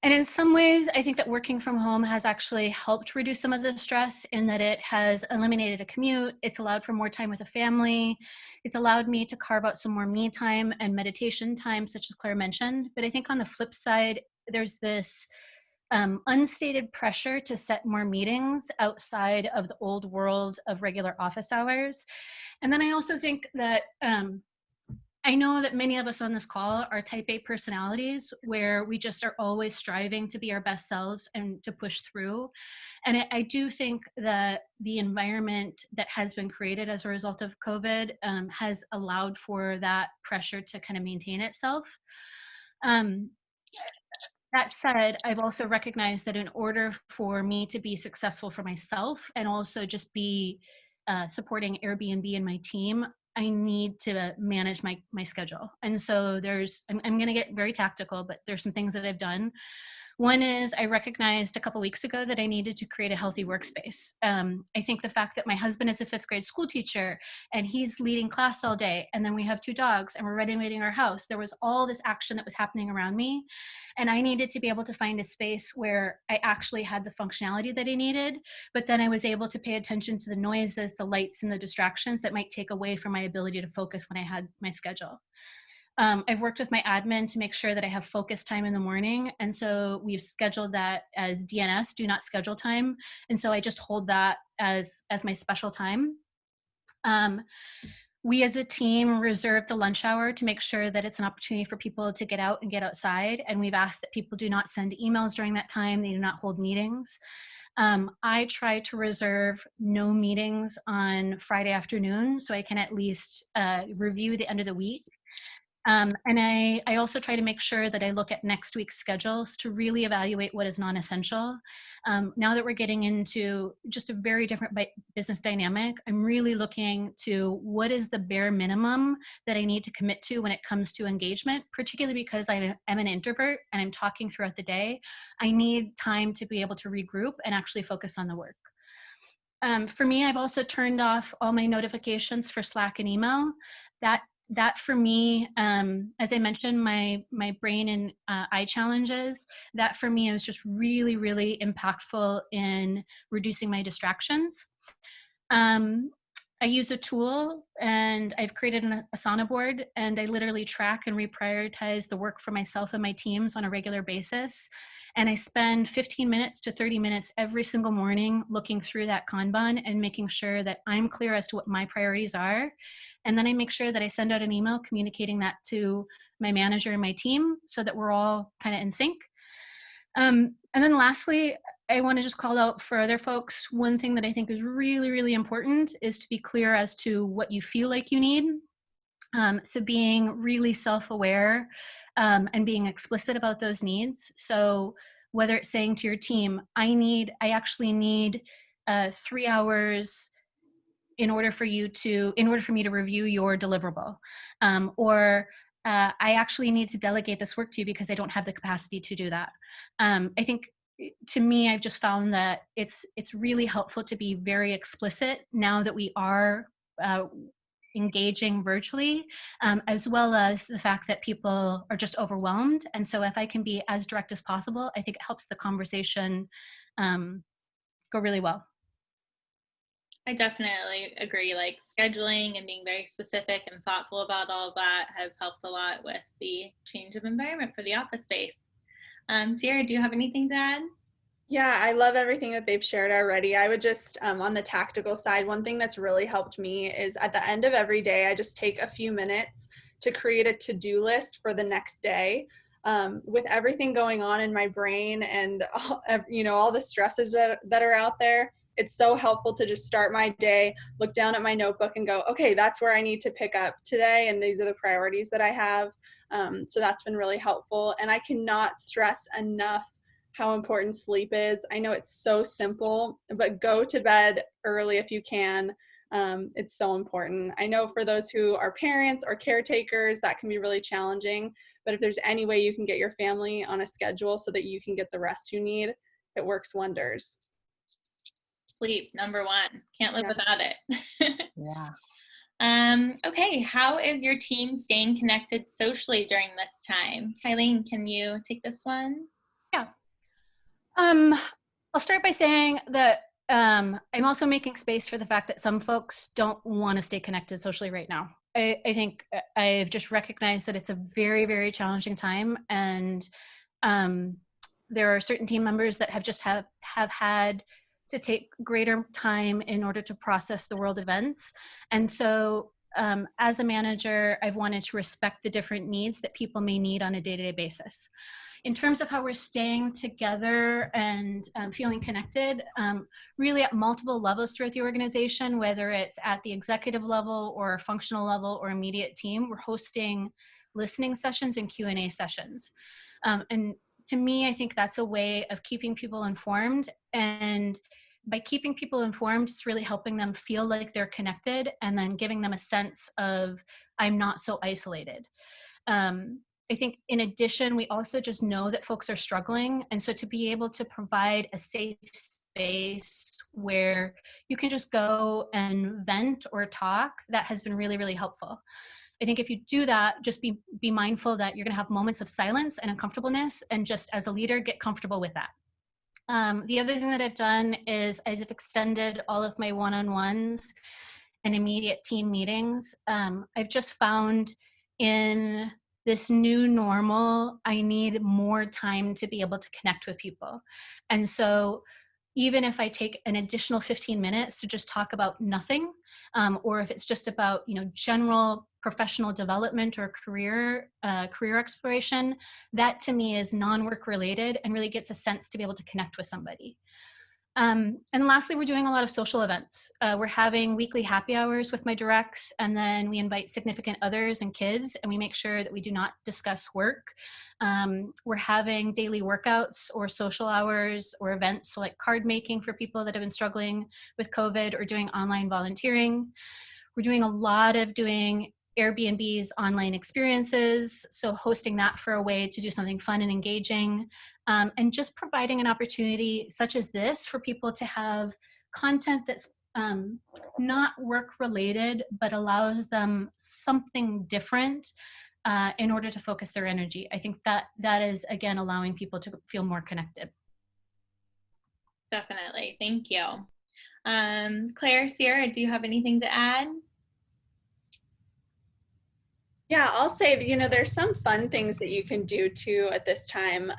And in some ways, I think that working from home has actually helped reduce some of the stress in that it has eliminated a commute. It's allowed for more time with a family. It's allowed me to carve out some more me time and meditation time, such as Claire mentioned. But I think on the flip side, there's this unstated pressure to set more meetings outside of the old world of regular office hours. And then I also think that I know that many of us on this call are type A personalities where we just are always striving to be our best selves and to push through. And I do think that the environment that has been created as a result of COVID has allowed for that pressure to kind of maintain itself. That said, I've also recognized that in order for me to be successful for myself and also just be supporting Airbnb and my team, I need to manage my schedule. And so I'm going to get very tactical, but there's some things that I've done. One is I recognized a couple weeks ago that I needed to create a healthy workspace. I think the fact that my husband is a 5th grade school teacher and he's leading class all day, and then we have 2 dogs and we're renovating our house, there was all this action that was happening around me. And I needed to be able to find a space where I actually had the functionality that I needed, but then I was able to pay attention to the noises, the lights, and the distractions that might take away from my ability to focus when I had my schedule. I've worked with my admin to make sure that I have focus time in the morning. And so we've scheduled that as DNS, do not schedule time. And so I just hold that as my special time. We as a team reserve the lunch hour to make sure that it's an opportunity for people to get out and get outside. And we've asked that people do not send emails during that time. They do not hold meetings. I try to reserve no meetings on Friday afternoon so I can at least review the end of the week. And I also try to make sure that I look at next week's schedules to really evaluate what is non-essential. Now that we're getting into just a very different business dynamic, I'm really looking to what is the bare minimum that I need to commit to when it comes to engagement, particularly because I'm an introvert and I'm talking throughout the day. I need time to be able to regroup and actually focus on the work. For me, I've also turned off all my notifications for Slack and email. That for me, as I mentioned, my brain and eye challenges, that for me is just really, really impactful in reducing my distractions. I use a tool and I've created an Asana board, and I literally track and reprioritize the work for myself and my teams on a regular basis. And I spend 15 minutes to 30 minutes every single morning looking through that Kanban and making sure that I'm clear as to what my priorities are. And then I make sure that I send out an email communicating that to my manager and my team so that we're all kind of in sync. And then lastly, I want to just call out for other folks, one thing that I think is really, really important is to be clear as to what you feel like you need. So being really self-aware and being explicit about those needs. So whether it's saying to your team, I actually need 3 hours in order for me to review your deliverable, or I actually need to delegate this work to you because I don't have the capacity to do that. I think, to me, I've just found that it's really helpful to be very explicit now that we are engaging virtually, as well as the fact that people are just overwhelmed. And so if I can be as direct as possible, I think it helps the conversation go really well. I definitely agree. Like scheduling and being very specific and thoughtful about all that has helped a lot with the change of environment for the office space. Sierra, do you have anything to add? Yeah, I love everything that they've shared already. I would just, on the tactical side, one thing that's really helped me is at the end of every day, I just take a few minutes to create a to-do list for the next day. With everything going on in my brain and all the stresses that are out there, it's so helpful to just start my day, look down at my notebook and go, okay, that's where I need to pick up today, and these are the priorities that I have. So that's been really helpful, and I cannot stress enough how important sleep is. I know it's so simple, but go to bed early if you can. It's so important. I know for those who are parents or caretakers, that can be really challenging, but if there's any way you can get your family on a schedule so that you can get the rest you need, it works wonders. Sleep, number one. Can't live without it. Yeah. Okay, how is your team staying connected socially during this time? Kylene, can you take this one? Yeah. I'll start by saying that I'm also making space for the fact that some folks don't want to stay connected socially right now. I think I've just recognized that it's a very, very challenging time, and there are certain team members that have had to take greater time in order to process the world events. And so as a manager, I've wanted to respect the different needs that people may need on a day-to-day basis. In terms of how we're staying together and feeling connected, really at multiple levels throughout the organization, whether it's at the executive level or functional level or immediate team, we're hosting listening sessions and Q&A sessions. And to me, I think that's a way of keeping people informed. And by keeping people informed, it's really helping them feel like they're connected and then giving them a sense of, I'm not so isolated. I think in addition, we also just know that folks are struggling. And so to be able to provide a safe space where you can just go and vent or talk, that has been really, really helpful. I think if you do that, just be mindful that you're going to have moments of silence and uncomfortableness, and just as a leader, get comfortable with that. The other thing that I've done is I've extended all of my one-on-ones and immediate team meetings. I've just found in this new normal, I need more time to be able to connect with people. And so even if I take an additional 15 minutes to just talk about nothing, or if it's just about general professional development or career exploration, that to me is non-work related and really gets a sense to be able to connect with somebody. And lastly, we're doing a lot of social events. We're having weekly happy hours with my directs, and then we invite significant others and kids, and we make sure that we do not discuss work. We're having daily workouts or social hours or events, so like card making for people that have been struggling with COVID, or doing online volunteering. We're doing a lot of Airbnb's online experiences, so hosting that for a way to do something fun and engaging, and just providing an opportunity such as this for people to have content that's not work related, but allows them something different in order to focus their energy. I think that is, again, allowing people to feel more connected. Definitely, thank you. Claire, Sierra, do you have anything to add? Yeah, I'll say that, there's some fun things that you can do too at this time.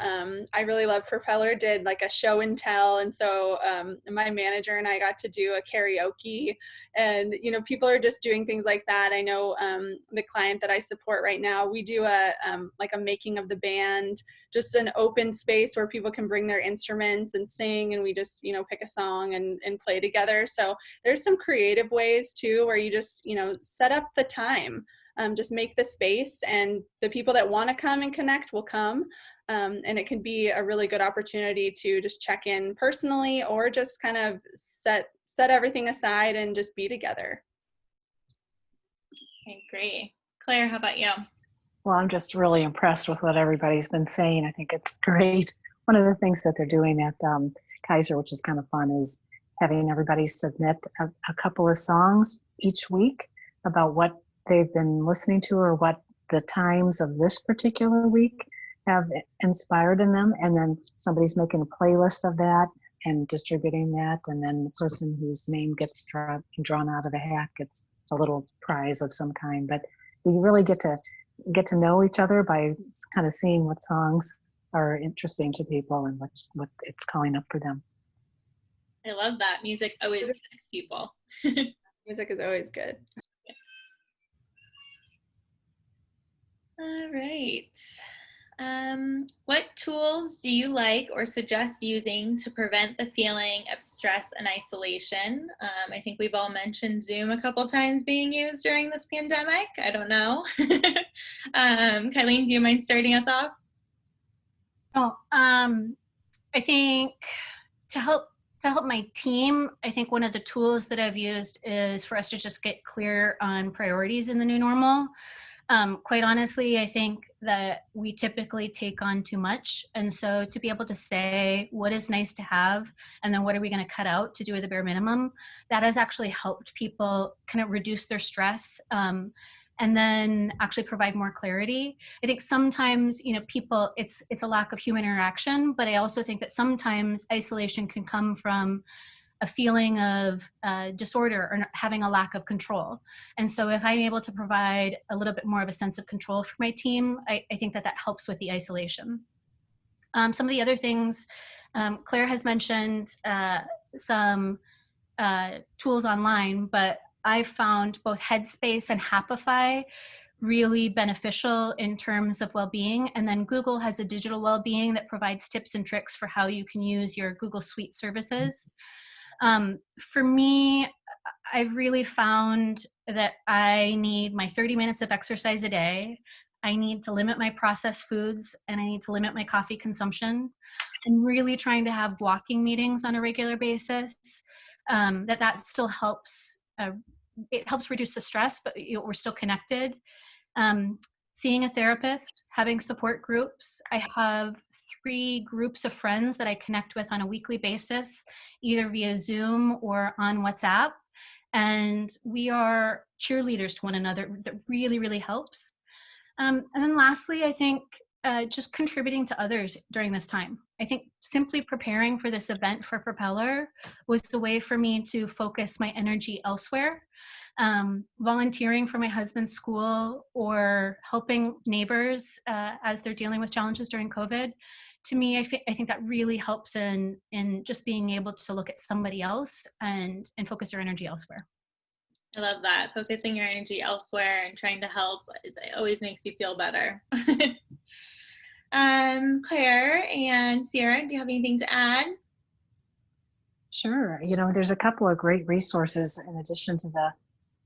I really love Propeller did like a show and tell. And so my manager and I got to do a karaoke, and, people are just doing things like that. I know the client that I support right now, we do like a making of the band, just an open space where people can bring their instruments and sing, and we just, pick a song and play together. So there's some creative ways too, where you just, set up the time. Just make the space, and the people that want to come and connect will come. And it can be a really good opportunity to just check in personally, or just kind of set everything aside and just be together. Okay, great. Claire, how about you? Well, I'm just really impressed with what everybody's been saying. I think it's great. One of the things that they're doing at Kaiser, which is kind of fun, is having everybody submit a couple of songs each week about what they've been listening to or what the times of this particular week have inspired in them. And then somebody's making a playlist of that and distributing that. And then the person whose name gets drawn out of the hat gets a little prize of some kind. But you really get to know each other by kind of seeing what songs are interesting to people and what it's calling up for them. I love that. Music always connects people. Music is always good. All right. What tools do you like or suggest using to prevent the feeling of stress and isolation? I think we've all mentioned Zoom a couple times being used during this pandemic. I don't know. Kylene, do you mind starting us off? I think to help my team, I think one of the tools that I've used is for us to just get clear on priorities in the new normal. Quite honestly, I think that we typically take on too much. And so to be able to say what is nice to have, and then what are we going to cut out to do the bare minimum, that has actually helped people kind of reduce their stress, and then actually provide more clarity. I think sometimes, people, it's a lack of human interaction, but I also think that sometimes isolation can come from a feeling of disorder or having a lack of control. And so if I'm able to provide a little bit more of a sense of control for my team, I think that helps with the isolation. Some of the other things, Claire has mentioned some tools online, but I've found both Headspace and Happify really beneficial in terms of well-being. And then Google has a digital well-being that provides tips and tricks for how you can use your Google Suite services. For me, I've really found that I need my 30 minutes of exercise a day. I need to limit my processed foods, and I need to limit my coffee consumption. I'm really trying to have walking meetings on a regular basis. That still helps. It helps reduce the stress, but we're still connected. Seeing a therapist, having support groups. I have 3 groups of friends that I connect with on a weekly basis, either via Zoom or on WhatsApp. And we are cheerleaders to one another. That really, really helps. And then lastly, I think just contributing to others during this time. I think simply preparing for this event for Propeller was the way for me to focus my energy elsewhere. Volunteering for my husband's school or helping neighbors as they're dealing with challenges during COVID. To me, I think that really helps in just being able to look at somebody else and focus your energy elsewhere. I love that. Focusing your energy elsewhere and trying to help, it always makes you feel better. Claire and Sierra, do you have anything to add? Sure. There's a couple of great resources in addition to the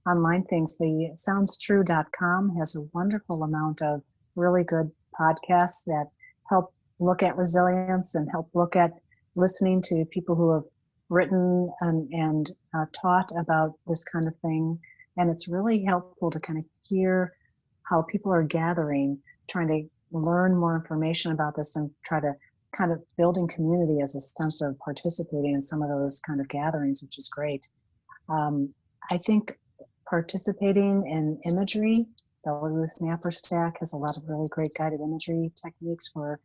online things. The SoundsTrue.com has a wonderful amount of really good podcasts that help look at resilience and help look at listening to people who have written and taught about this kind of thing. And it's really helpful to kind of hear how people are gathering, trying to learn more information about this and try to kind of building community as a sense of participating in some of those kind of gatherings, which is great. I think participating in imagery, the Ruth Napperstack has a lot of really great guided imagery techniques for,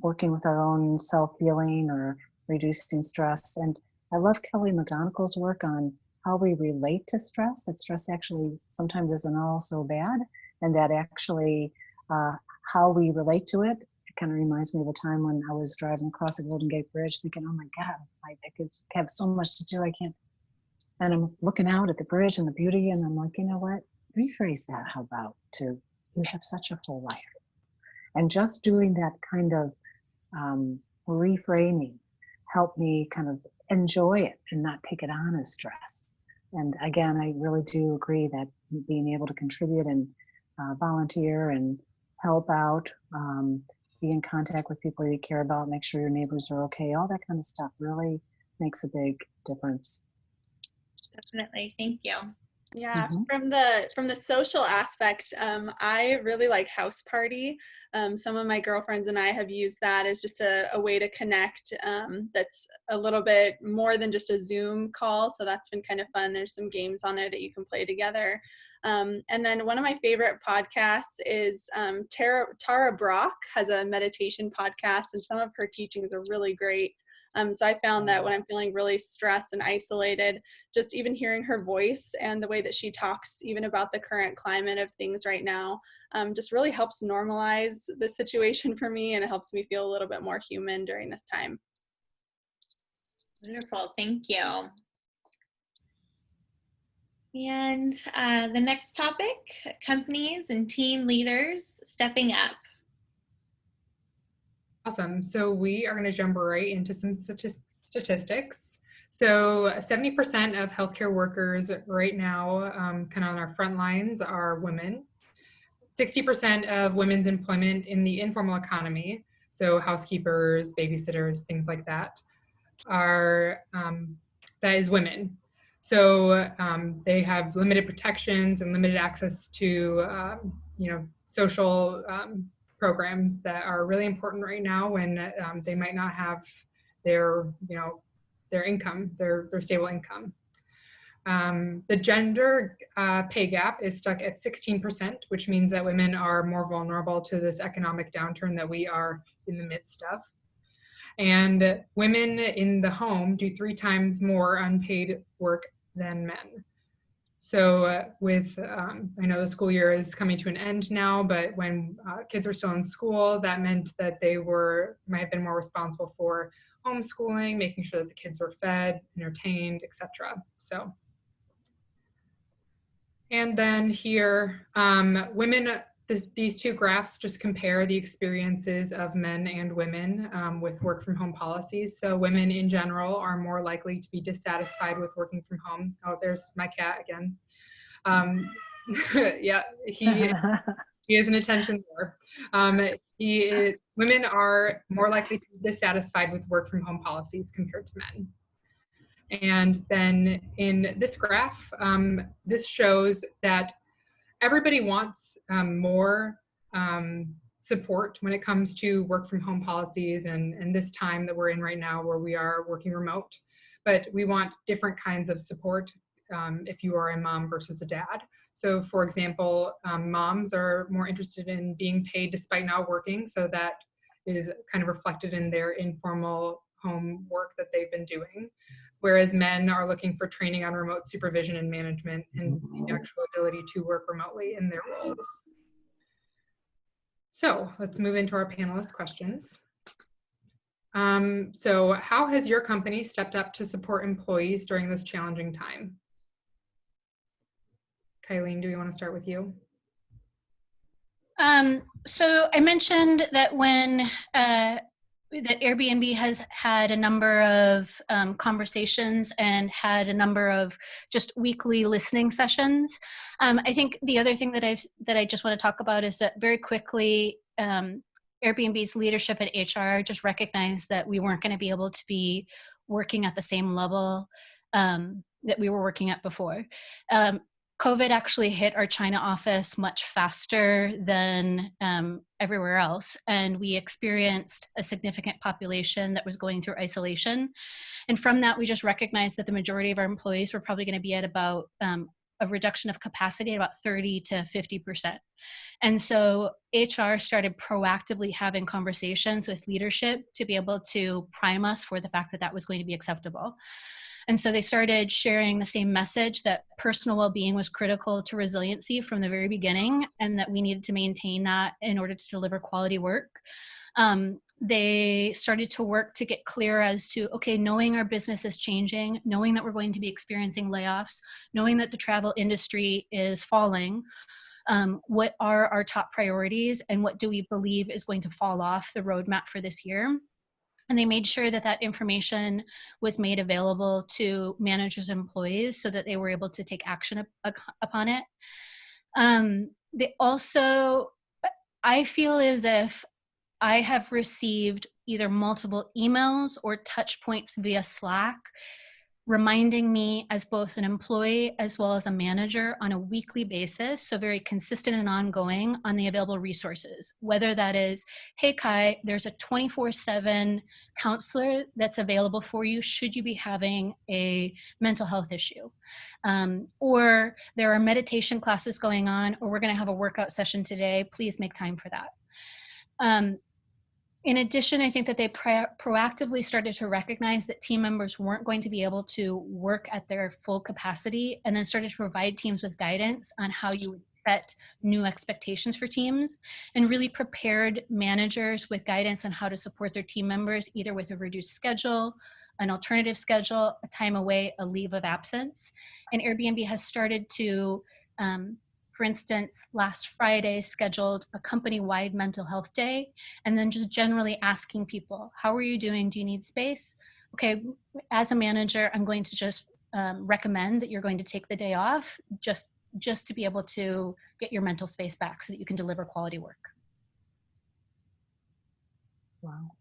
working with our own self-healing or reducing stress. And I love Kelly McGonigal's work on how we relate to stress, that stress actually sometimes isn't all so bad, and that actually how we relate to it. It kind of reminds me of a time when I was driving across the Golden Gate Bridge thinking, oh my God, I have so much to do, I can't. And I'm looking out at the bridge and the beauty, and I'm like, you know what? Rephrase that. How about to, you have such a full life. And just doing that kind of reframing helped me kind of enjoy it and not take it on as stress. And again, I really do agree that being able to contribute and volunteer and help out, be in contact with people you care about, make sure your neighbors are okay, all that kind of stuff really makes a big difference. Definitely. Thank you. Yeah, Mm-hmm. from the social aspect, I really like House Party. Some of my girlfriends and I have used that as just a way to connect. That's a little bit more than just a Zoom call, so that's been kind of fun. There's some games on there that you can play together. And then one of my favorite podcasts is Tara Brach has a meditation podcast, and some of her teachings are really great. So I found that when I'm feeling really stressed and isolated, just even hearing her voice and the way that she talks even about the current climate of things right now, just really helps normalize the situation for me, and it helps me feel a little bit more human during this time. Wonderful. Thank you. And the next topic, companies and team leaders stepping up. Awesome. So we are going to jump right into some statistics. So 70% of healthcare workers right now, kind of on our front lines, are women. 60% of women's employment in the informal economy, so housekeepers, babysitters, things like that, are that is women. So they have limited protections and limited access to social programs that are really important right now when they might not have their income, their stable income. The gender pay gap is stuck at 16%, which means that women are more vulnerable to this economic downturn that we are in the midst of. And women in the home do 3 times more unpaid work than men. So I know the school year is coming to an end now, but when kids were still in school, that meant that they might have been more responsible for homeschooling, making sure that the kids were fed, entertained, etc. So, and then here, women, these 2 graphs just compare the experiences of men and women with work from home policies. So women in general are more likely to be dissatisfied with working from home. Oh, there's my cat again. Yeah, he is an attention whore. Women are more likely to be dissatisfied with work from home policies compared to men. And then in this graph, this shows that everybody wants more support when it comes to work from home policies and this time that we're in right now where we are working remote. But we want different kinds of support if you are a mom versus a dad. So for example, moms are more interested in being paid despite not working. So that is kind of reflected in their informal home work that they've been doing. Whereas men are looking for training on remote supervision and management and the actual ability to work remotely in their roles. So let's move into our panelist questions. So how has your company stepped up to support employees during this challenging time? Kylene, do we want to start with you? So I mentioned that when that Airbnb has had a number of conversations and had a number of just weekly listening sessions. I think the other thing that I just want to talk about is that very quickly Airbnb's leadership at HR just recognized that we weren't going to be able to be working at the same level that we were working at before. COVID actually hit our China office much faster than everywhere else. And we experienced a significant population that was going through isolation. And from that, we just recognized that the majority of our employees were probably going to be at about a reduction of capacity at about 30 to 50%. And so HR started proactively having conversations with leadership to be able to prime us for the fact that that was going to be acceptable. And so they started sharing the same message that personal well-being was critical to resiliency from the very beginning, and that we needed to maintain that in order to deliver quality work. They started to work to get clear as to, okay, knowing our business is changing, knowing that we're going to be experiencing layoffs, knowing that the travel industry is falling, what are our top priorities and what do we believe is going to fall off the roadmap for this year? And they made sure that that information was made available to managers and employees so that they were able to take action upon it. They also, I feel as if I have received either multiple emails or touch points via Slack reminding me as both an employee as well as a manager on a weekly basis, so very consistent and ongoing, on the available resources. Whether that is, hey Kai, there's a 24/7 counselor that's available for you should you be having a mental health issue. Or there are meditation classes going on, or we're gonna have a workout session today, please make time for that. In addition, I think that they proactively started to recognize that team members weren't going to be able to work at their full capacity, and then started to provide teams with guidance on how you would set new expectations for teams, and really prepared managers with guidance on how to support their team members, either with a reduced schedule, an alternative schedule, a time away, a leave of absence. And Airbnb has started to, for instance, last Friday scheduled a company-wide mental health day, and then just generally asking people, how are you doing? Do you need space? Okay, as a manager, I'm going to just recommend that you're going to take the day off just to be able to get your mental space back so that you can deliver quality work. Wow.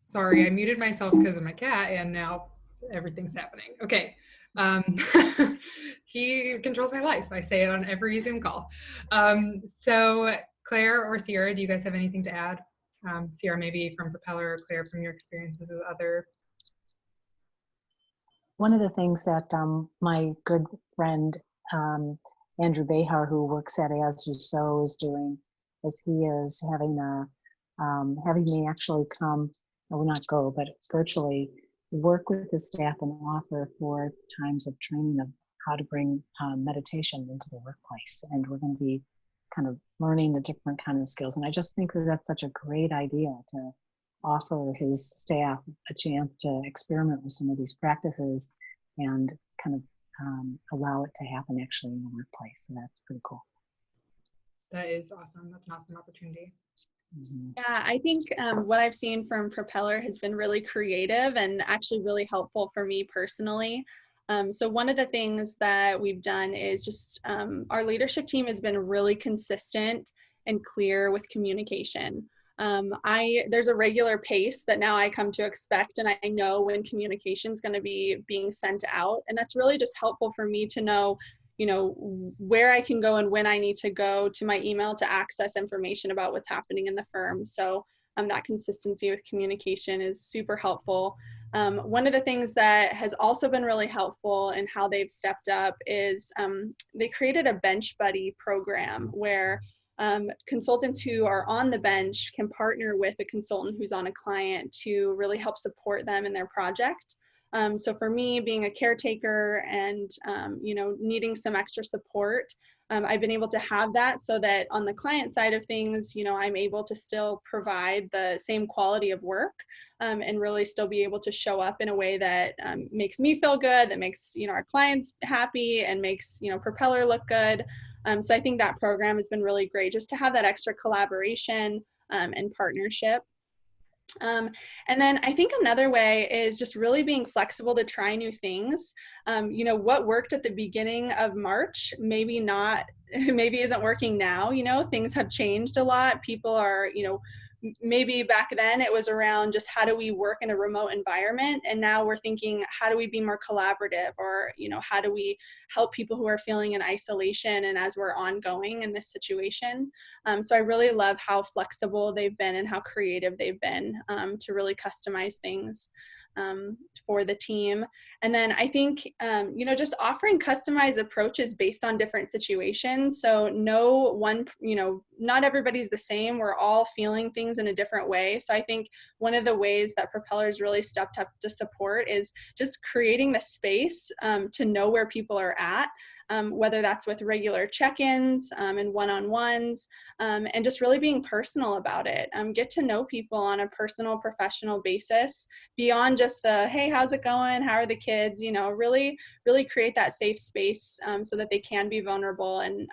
Sorry, I muted myself because of my cat, and now everything's happening. Okay. He controls my life. I say it on every Zoom call. So Claire or Sierra, do you guys have anything to add? Sierra, maybe from Propeller, or Claire from your experiences with other. One of the things that my good friend Andrew Behar, who works at As You Sow, is doing is he is having me actually come, or not go, but virtually work with the staff and offer 4 times of training of how to bring meditation into the workplace. And we're going to be kind of learning the different kind of skills. And I just think that that's such a great idea to offer his staff a chance to experiment with some of these practices and kind of allow it to happen actually in the workplace. So that's pretty cool. That is awesome. That's an awesome opportunity. Mm-hmm. Yeah, I think what I've seen from Propeller has been really creative and actually really helpful for me personally. So one of the things that we've done is just our leadership team has been really consistent and clear with communication. There's a regular pace that now I come to expect, and I know when communication is going to be being sent out, and that's really just helpful for me to know, you know, where I can go and when I need to go to my email to access information about what's happening in the firm. So that consistency with communication is super helpful. One of the things that has also been really helpful in how they've stepped up is they created a bench buddy program where consultants who are on the bench can partner with a consultant who's on a client to really help support them in their project. So for me, being a caretaker and, you know, needing some extra support, I've been able to have that so that on the client side of things, you know, I'm able to still provide the same quality of work and really still be able to show up in a way that makes me feel good, that makes, you know, our clients happy and makes, you know, Propeller look good. So I think that program has been really great just to have that extra collaboration and partnership. And then I think another way is just really being flexible to try new things. You know, what worked at the beginning of March, maybe isn't working now. You know, things have changed a lot. People are, you know, maybe back then it was around just how do we work in a remote environment, and now we're thinking how do we be more collaborative, or, you know, how do we help people who are feeling in isolation and as we're ongoing in this situation. So I really love how flexible they've been and how creative they've been to really customize things. for the team. And then I think, just offering customized approaches based on different situations. So no one, not everybody's the same. We're all feeling things in a different way. So I think one of the ways that Propeller's really stepped up to support is just creating the space to know where people are at. Whether that's with regular check-ins and one-on-ones, and just really being personal about it. Get to know people on a personal, professional basis beyond just the, hey, how's it going? How are the kids? Really, really create that safe space so that they can be vulnerable. And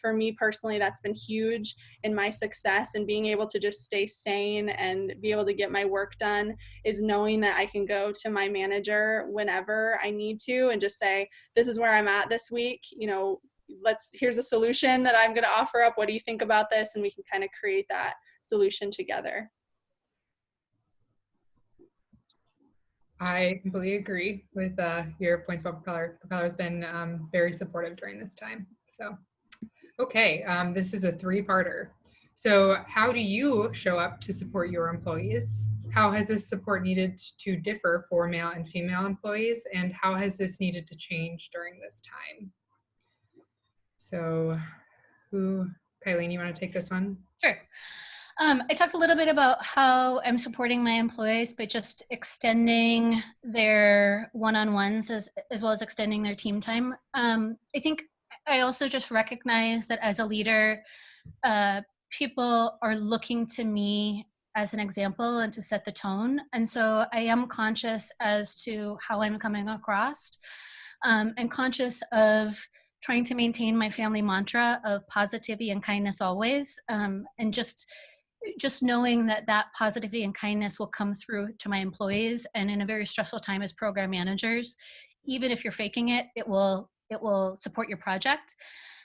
for me personally, that's been huge in my success, and being able to just stay sane and be able to get my work done is knowing that I can go to my manager whenever I need to and just say, this is where I'm at this week. Here's a solution that I'm going to offer up. What do you think about this? And we can kind of create that solution together. I completely agree with your points about Propeller. Propeller has been very supportive during this time. So, okay, this is a three-parter. So how do you show up to support your employees? How has this support needed to differ for male and female employees? And how has this needed to change during this time? So Kylene, you want to take this one? Sure. I talked a little bit about how I'm supporting my employees by just extending their one-on-ones as well as extending their team time. I think I also just recognize that as a leader, people are looking to me as an example and to set the tone. And so I am conscious as to how I'm coming across, and conscious of trying to maintain my family mantra of positivity and kindness always, and just knowing that positivity and kindness will come through to my employees. And in a very stressful time as program managers, even if you're faking it, it will support your project.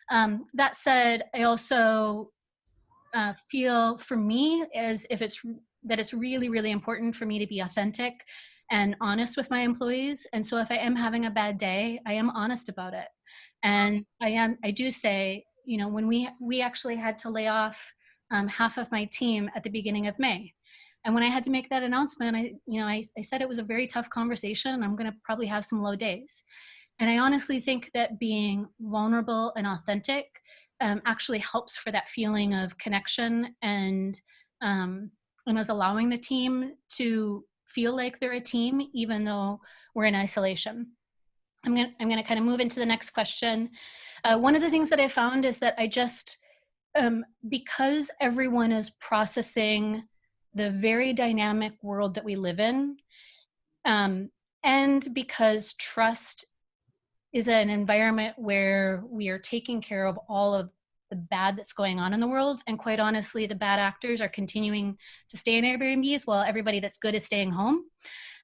That said, I also feel for me as if it's really, really important for me to be authentic and honest with my employees. And so if I am having a bad day, I am honest about it. And I do say, when we actually had to lay off half of my team at the beginning of May. And when I had to make that announcement, I said it was a very tough conversation, and I'm going to probably have some low days. And I honestly think that being vulnerable and authentic actually helps for that feeling of connection, and is allowing the team to feel like they're a team, even though we're in isolation. I'm gonna kind of move into the next question. One of the things that I found is that I just, because everyone is processing the very dynamic world that we live in, and because trust is an environment where we are taking care of all of the bad that's going on in the world, and quite honestly, the bad actors are continuing to stay in Airbnbs while everybody that's good is staying home.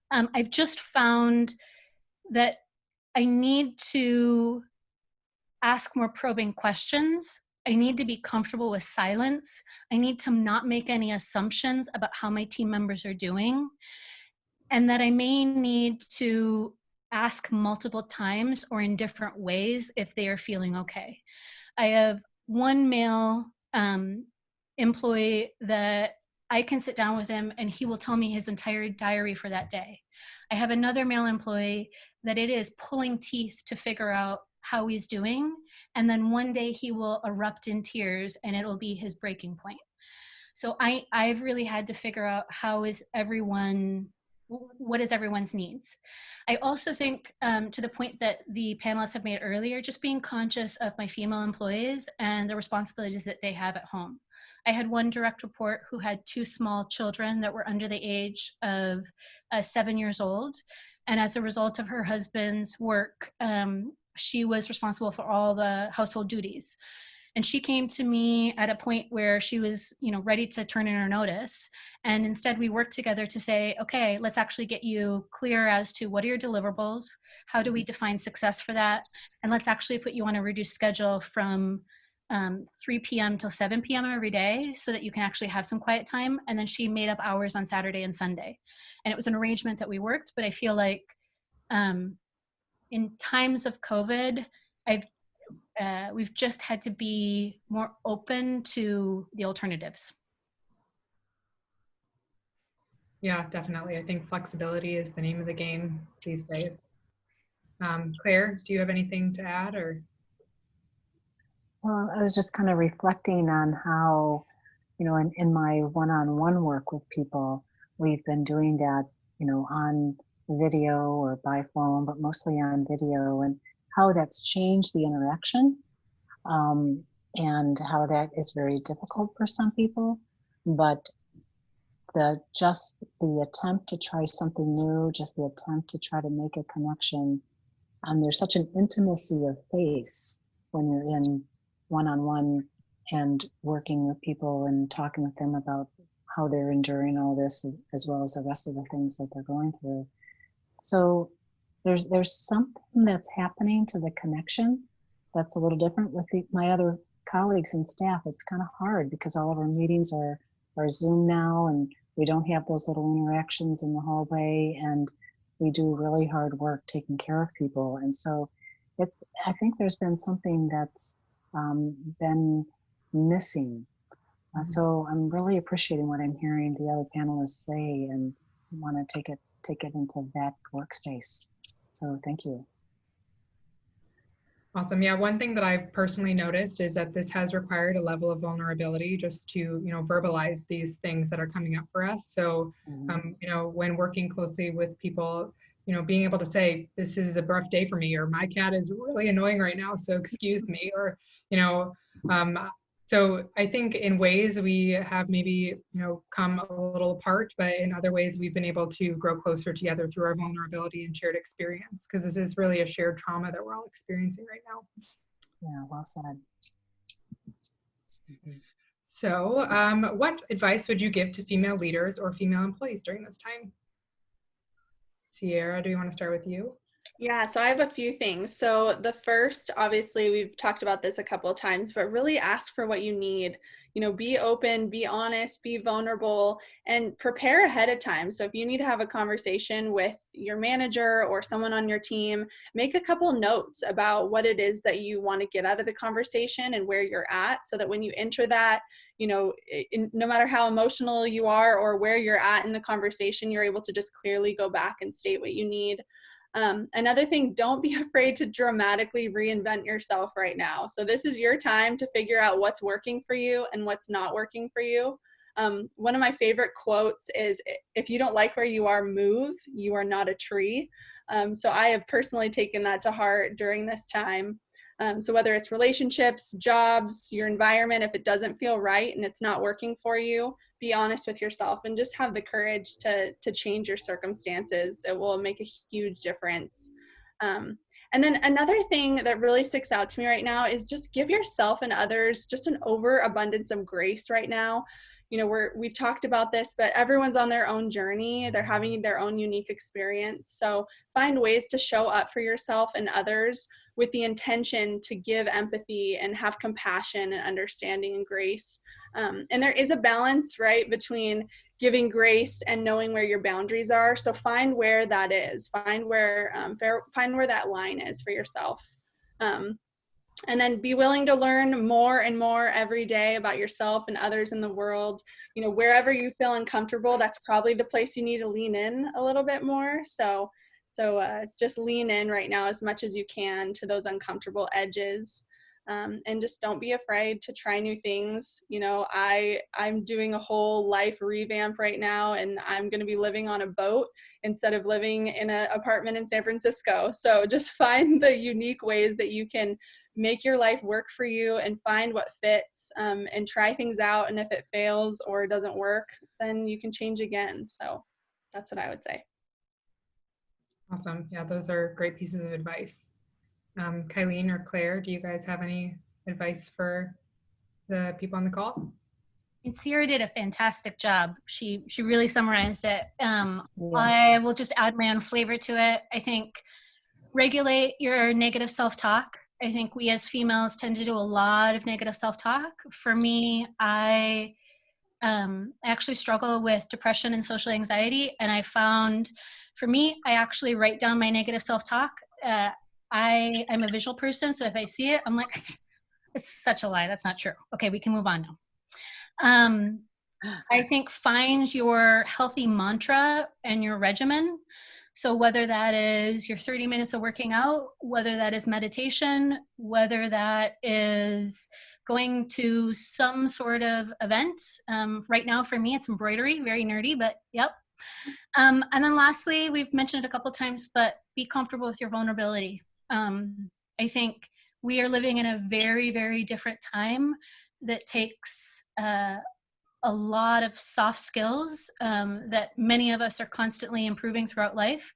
I've just found that I need to ask more probing questions. I need to be comfortable with silence. I need to not make any assumptions about how my team members are doing, and that I may need to ask multiple times or in different ways if they are feeling okay. I have one male employee that I can sit down with him and he will tell me his entire diary for that day. I have another male employee that it is pulling teeth to figure out how he's doing. And then one day he will erupt in tears and it'll be his breaking point. So I've really had to figure out what is everyone's needs. I also think, to the point that the panelists have made earlier, just being conscious of my female employees and the responsibilities that they have at home. I had one direct report who had 2 small children that were under the age of 7 years old. And as a result of her husband's work, she was responsible for all the household duties. And she came to me at a point where she was, ready to turn in her notice. And instead we worked together to say, okay, let's actually get you clear as to what are your deliverables? How do we define success for that? And let's actually put you on a reduced schedule from 3 p.m. till 7 p.m. every day so that you can actually have some quiet time. And then she made up hours on Saturday and Sunday. And it was an arrangement that we worked, but I feel like in times of COVID, we've just had to be more open to the alternatives. Yeah, definitely. I think flexibility is the name of the game these days. Claire, do you have anything to add or? Well, I was just kind of reflecting on how, in my one-on-one work with people, we've been doing that, on video or by phone, but mostly on video, and how that's changed the interaction, and how that is very difficult for some people. But the attempt to try something new, just the attempt to try to make a connection, and there's such an intimacy of face when you're in one-on-one and working with people and talking with them about how they're enduring all this, as well as the rest of the things that they're going through. So there's something that's happening to the connection that's a little different with my other colleagues and staff. It's kind of hard because all of our meetings are Zoom now, and we don't have those little interactions in the hallway, and we do really hard work taking care of people. And so I think there's been something that's been missing. So I'm really appreciating what I'm hearing the other panelists say, and want to take it into that workspace. So thank you. Awesome. Yeah, one thing that I've personally noticed is that this has required a level of vulnerability just to, verbalize these things that are coming up for us. So, when working closely with people, being able to say, this is a rough day for me, or my cat is really annoying right now, so excuse me, or, so I think in ways we have maybe, come a little apart, but in other ways we've been able to grow closer together through our vulnerability and shared experience, because this is really a shared trauma that we're all experiencing right now. Yeah, well said. So what advice would you give to female leaders or female employees during this time? Sierra, do you want to start with you? Yeah, so I have a few things. So the first, obviously, we've talked about this a couple of times, but really ask for what you need. Be open, be honest, be vulnerable, and prepare ahead of time. So if you need to have a conversation with your manager or someone on your team, make a couple notes about what it is that you want to get out of the conversation and where you're at, so that when you enter that, no matter how emotional you are or where you're at in the conversation, you're able to just clearly go back and state what you need. Another thing, don't be afraid to dramatically reinvent yourself right now. So this is your time to figure out what's working for you and what's not working for you. One of my favorite quotes is, if you don't like where you are, move. You are not a tree. So I have personally taken that to heart during this time. So whether it's relationships, jobs, your environment, if it doesn't feel right and it's not working for you, be honest with yourself and just have the courage to change your circumstances. It will make a huge difference. And then another thing that really sticks out to me right now is just give yourself and others just an overabundance of grace right now. We've talked about this, but everyone's on their own journey. They're having their own unique experience. So find ways to show up for yourself and others with the intention to give empathy and have compassion and understanding and grace. And there is a balance, right, between giving grace and knowing where your boundaries are. So find where that is. Find where that line is for yourself. And then be willing to learn more and more every day about yourself and others in the world. Wherever you feel uncomfortable, that's probably the place you need to lean in a little bit more. So just lean in right now as much as you can to those uncomfortable edges. And just don't be afraid to try new things. I'm doing a whole life revamp right now, and I'm going to be living on a boat instead of living in an apartment in San Francisco. So just find the unique ways that you can make your life work for you and find what fits, and try things out. And if it fails or doesn't work, then you can change again. So that's what I would say. Awesome. Yeah, those are great pieces of advice. Kylene or Claire, do you guys have any advice for the people on the call? And Sierra did a fantastic job. She really summarized it. Yeah. I will just add my own flavor to it. I think regulate your negative self-talk. I think we as females tend to do a lot of negative self-talk. For me, I actually struggle with depression and social anxiety, and I found, for me, I actually write down my negative self-talk. I'm a visual person, so if I see it, I'm like, it's such a lie. That's not true. Okay, we can move on now. I think find your healthy mantra and your regimen. So whether that is your 30 minutes of working out, whether that is meditation, whether that is going to some sort of event. Right now for me, it's embroidery, very nerdy, but yep. And then lastly, we've mentioned it a couple times, but be comfortable with your vulnerability. I think we are living in a very, very different time that takes a lot of soft skills that many of us are constantly improving throughout life.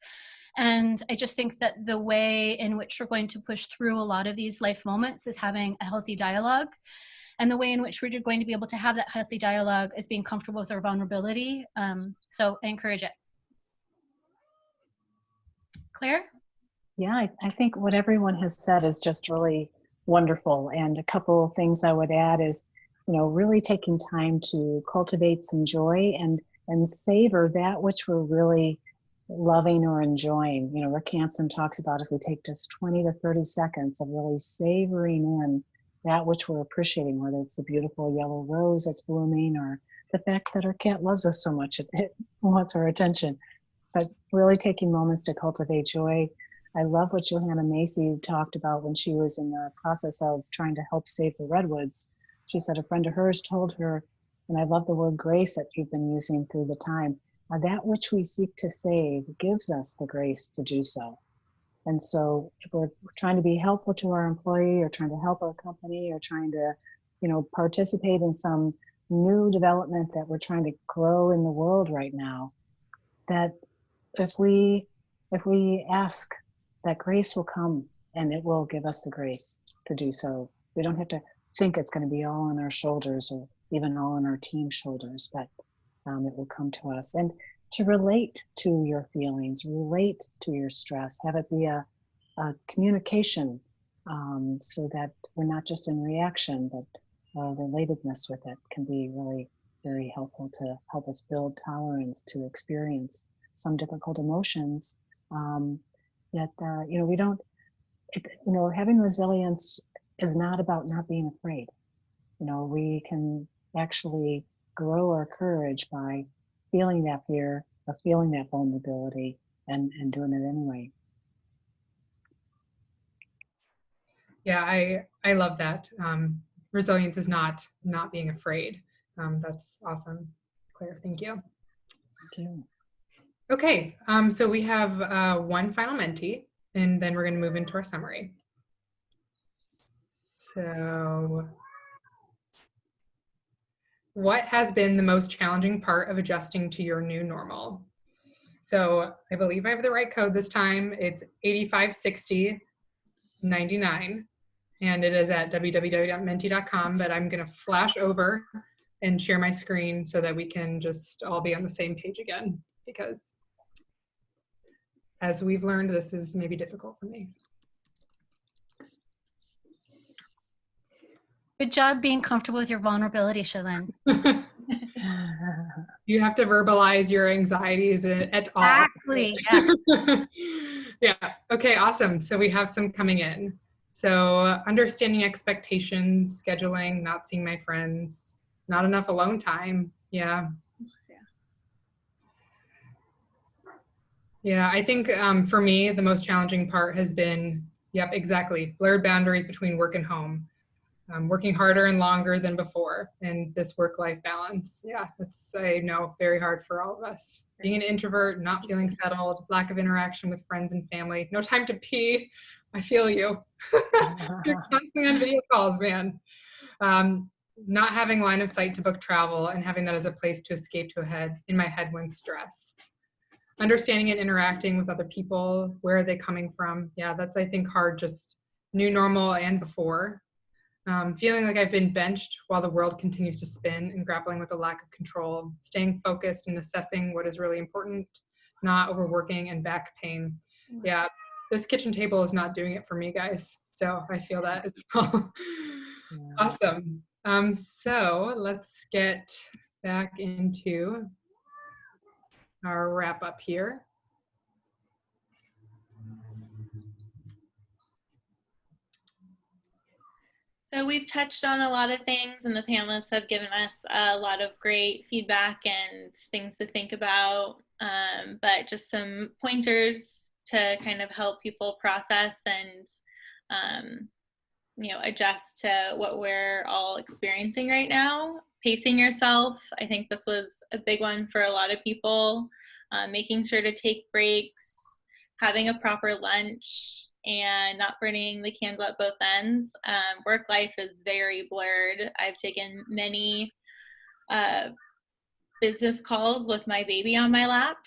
And I just think that the way in which we're going to push through a lot of these life moments is having a healthy dialogue. And the way in which we're going to be able to have that healthy dialogue is being comfortable with our vulnerability. So I encourage it. Claire? Yeah, I think what everyone has said is just really wonderful. And a couple of things I would add is, really taking time to cultivate some joy and savor that which we're really loving or enjoying. Rick Hansen talks about if we take just 20 to 30 seconds of really savoring in that which we're appreciating, whether it's the beautiful yellow rose that's blooming or the fact that our cat loves us so much, it wants our attention. But really taking moments to cultivate joy. I love what Johanna Macy talked about when she was in the process of trying to help save the redwoods. She said a friend of hers told her, and I love the word grace that you've been using through the time, that which we seek to save gives us the grace to do so. And so if we're trying to be helpful to our employee or trying to help our company or trying to, participate in some new development that we're trying to grow in the world right now, that if we ask, that grace will come and it will give us the grace to do so. We don't have to think it's going to be all on our shoulders or even all on our team's shoulders, but it will come to us. And to relate to your feelings, relate to your stress, have it be a communication so that we're not just in reaction, but relatedness with it can be really very helpful to help us build tolerance to experience some difficult emotions. Yet, we don't, having resilience is not about not being afraid. We can actually grow our courage by feeling that fear or feeling that vulnerability and doing it anyway. Yeah, I love that. Resilience is not being afraid. That's awesome, Claire. Thank you. Thank you. Okay, so we have one final mentee, and then we're going to move into our summary. So, what has been the most challenging part of adjusting to your new normal? So, I believe I have the right code this time. It's 856099, and it is at www.menti.com, but I'm going to flash over and share my screen so that we can just all be on the same page again, because as we've learned, this is maybe difficult for me. Good job being comfortable with your vulnerability, Shailene. You have to verbalize your anxieties at all. Exactly. Yeah. Yeah. Okay, awesome. So we have some coming in. So understanding expectations, scheduling, not seeing my friends, not enough alone time. Yeah. Yeah, I think for me, the most challenging part has been, yep, exactly, blurred boundaries between work and home. Working harder and longer than before, and this work-life balance. Yeah, it's, I know, very hard for all of us. Being an introvert, not feeling settled, lack of interaction with friends and family, no time to pee. I feel you. You're constantly on video calls, man. Not having line of sight to book travel and having that as a place to escape in my head when stressed. Understanding and interacting with other people, where are they coming from? Yeah, that's, I think, hard, just new normal and before. Feeling like I've been benched while the world continues to spin and grappling with a lack of control, staying focused and assessing what is really important, not overworking and back pain. Yeah, this kitchen table is not doing it for me, guys. So I feel that as well. Yeah. Awesome. So let's get back into our wrap up here. So we've touched on a lot of things, and the panelists have given us a lot of great feedback and things to think about, but just some pointers to kind of help people process and adjust to what we're all experiencing right now. Pacing yourself, I think this was a big one for a lot of people. Making sure to take breaks, having a proper lunch, and not burning the candle at both ends. Work life is very blurred. I've taken many business calls with my baby on my lap.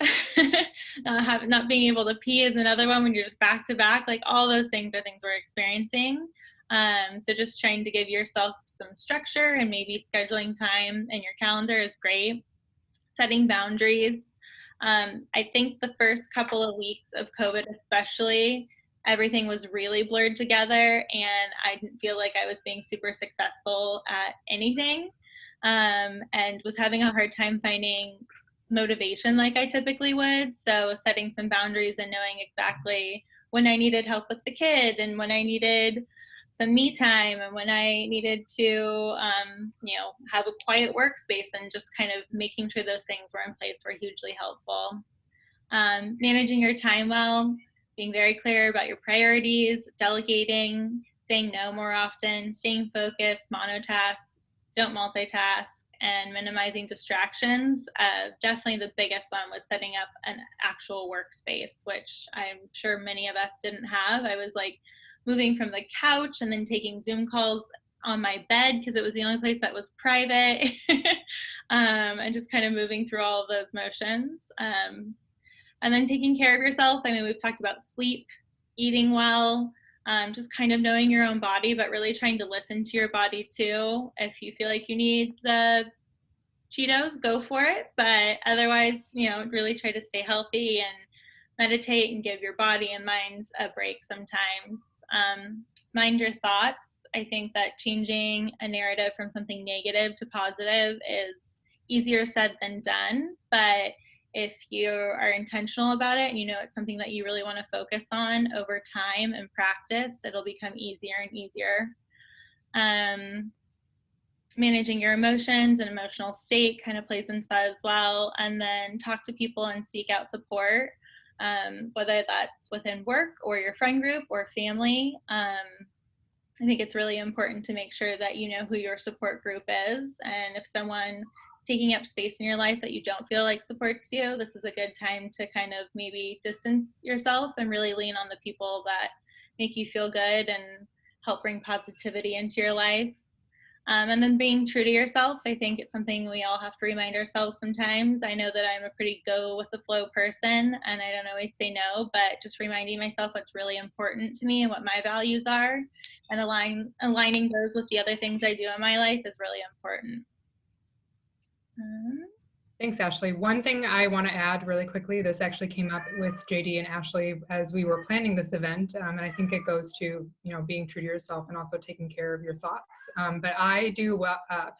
Not being able to pee is another one when you're just back to back. Like, all those things are things we're experiencing. So just trying to give yourself some structure, and maybe scheduling time in your calendar is great. Setting boundaries. I think the first couple of weeks of COVID especially, everything was really blurred together, and I didn't feel like I was being super successful at anything, and was having a hard time finding motivation like I typically would. So setting some boundaries and knowing exactly when I needed help with the kid, and when I needed some me time, and when I needed to, have a quiet workspace, and just kind of making sure those things were in place were hugely helpful. Managing your time well, being very clear about your priorities, delegating, saying no more often, staying focused, monotask, don't multitask, and minimizing distractions. Definitely the biggest one was setting up an actual workspace, which I'm sure many of us didn't have. I was like moving from the couch and then taking Zoom calls on my bed because it was the only place that was private, and just kind of moving through all of those motions. And then taking care of yourself. I mean, we've talked about sleep, eating well, just kind of knowing your own body, but really trying to listen to your body too. If you feel like you need the Cheetos, go for it. But otherwise, really try to stay healthy and meditate and give your body and mind a break sometimes. Mind your thoughts. I think that changing a narrative from something negative to positive is easier said than done. But if you are intentional about it and it's something that you really want to focus on over time and practice, it'll become easier and easier. Managing your emotions and emotional state kind of plays into that as well. And then talk to people and seek out support, whether that's within work or your friend group or family. I think it's really important to make sure that you know who your support group is. And if someone is taking up space in your life that you don't feel like supports you, this is a good time to kind of maybe distance yourself and really lean on the people that make you feel good and help bring positivity into your life. And then being true to yourself. I think it's something we all have to remind ourselves sometimes. I know that I'm a pretty go with the flow person, and I don't always say no, but just reminding myself what's really important to me and what my values are, and aligning those with the other things I do in my life is really important. Thanks, Ashley. One thing I want to add really quickly, this actually came up with JD and Ashley as we were planning this event, and I think it goes to being true to yourself and also taking care of your thoughts. But I do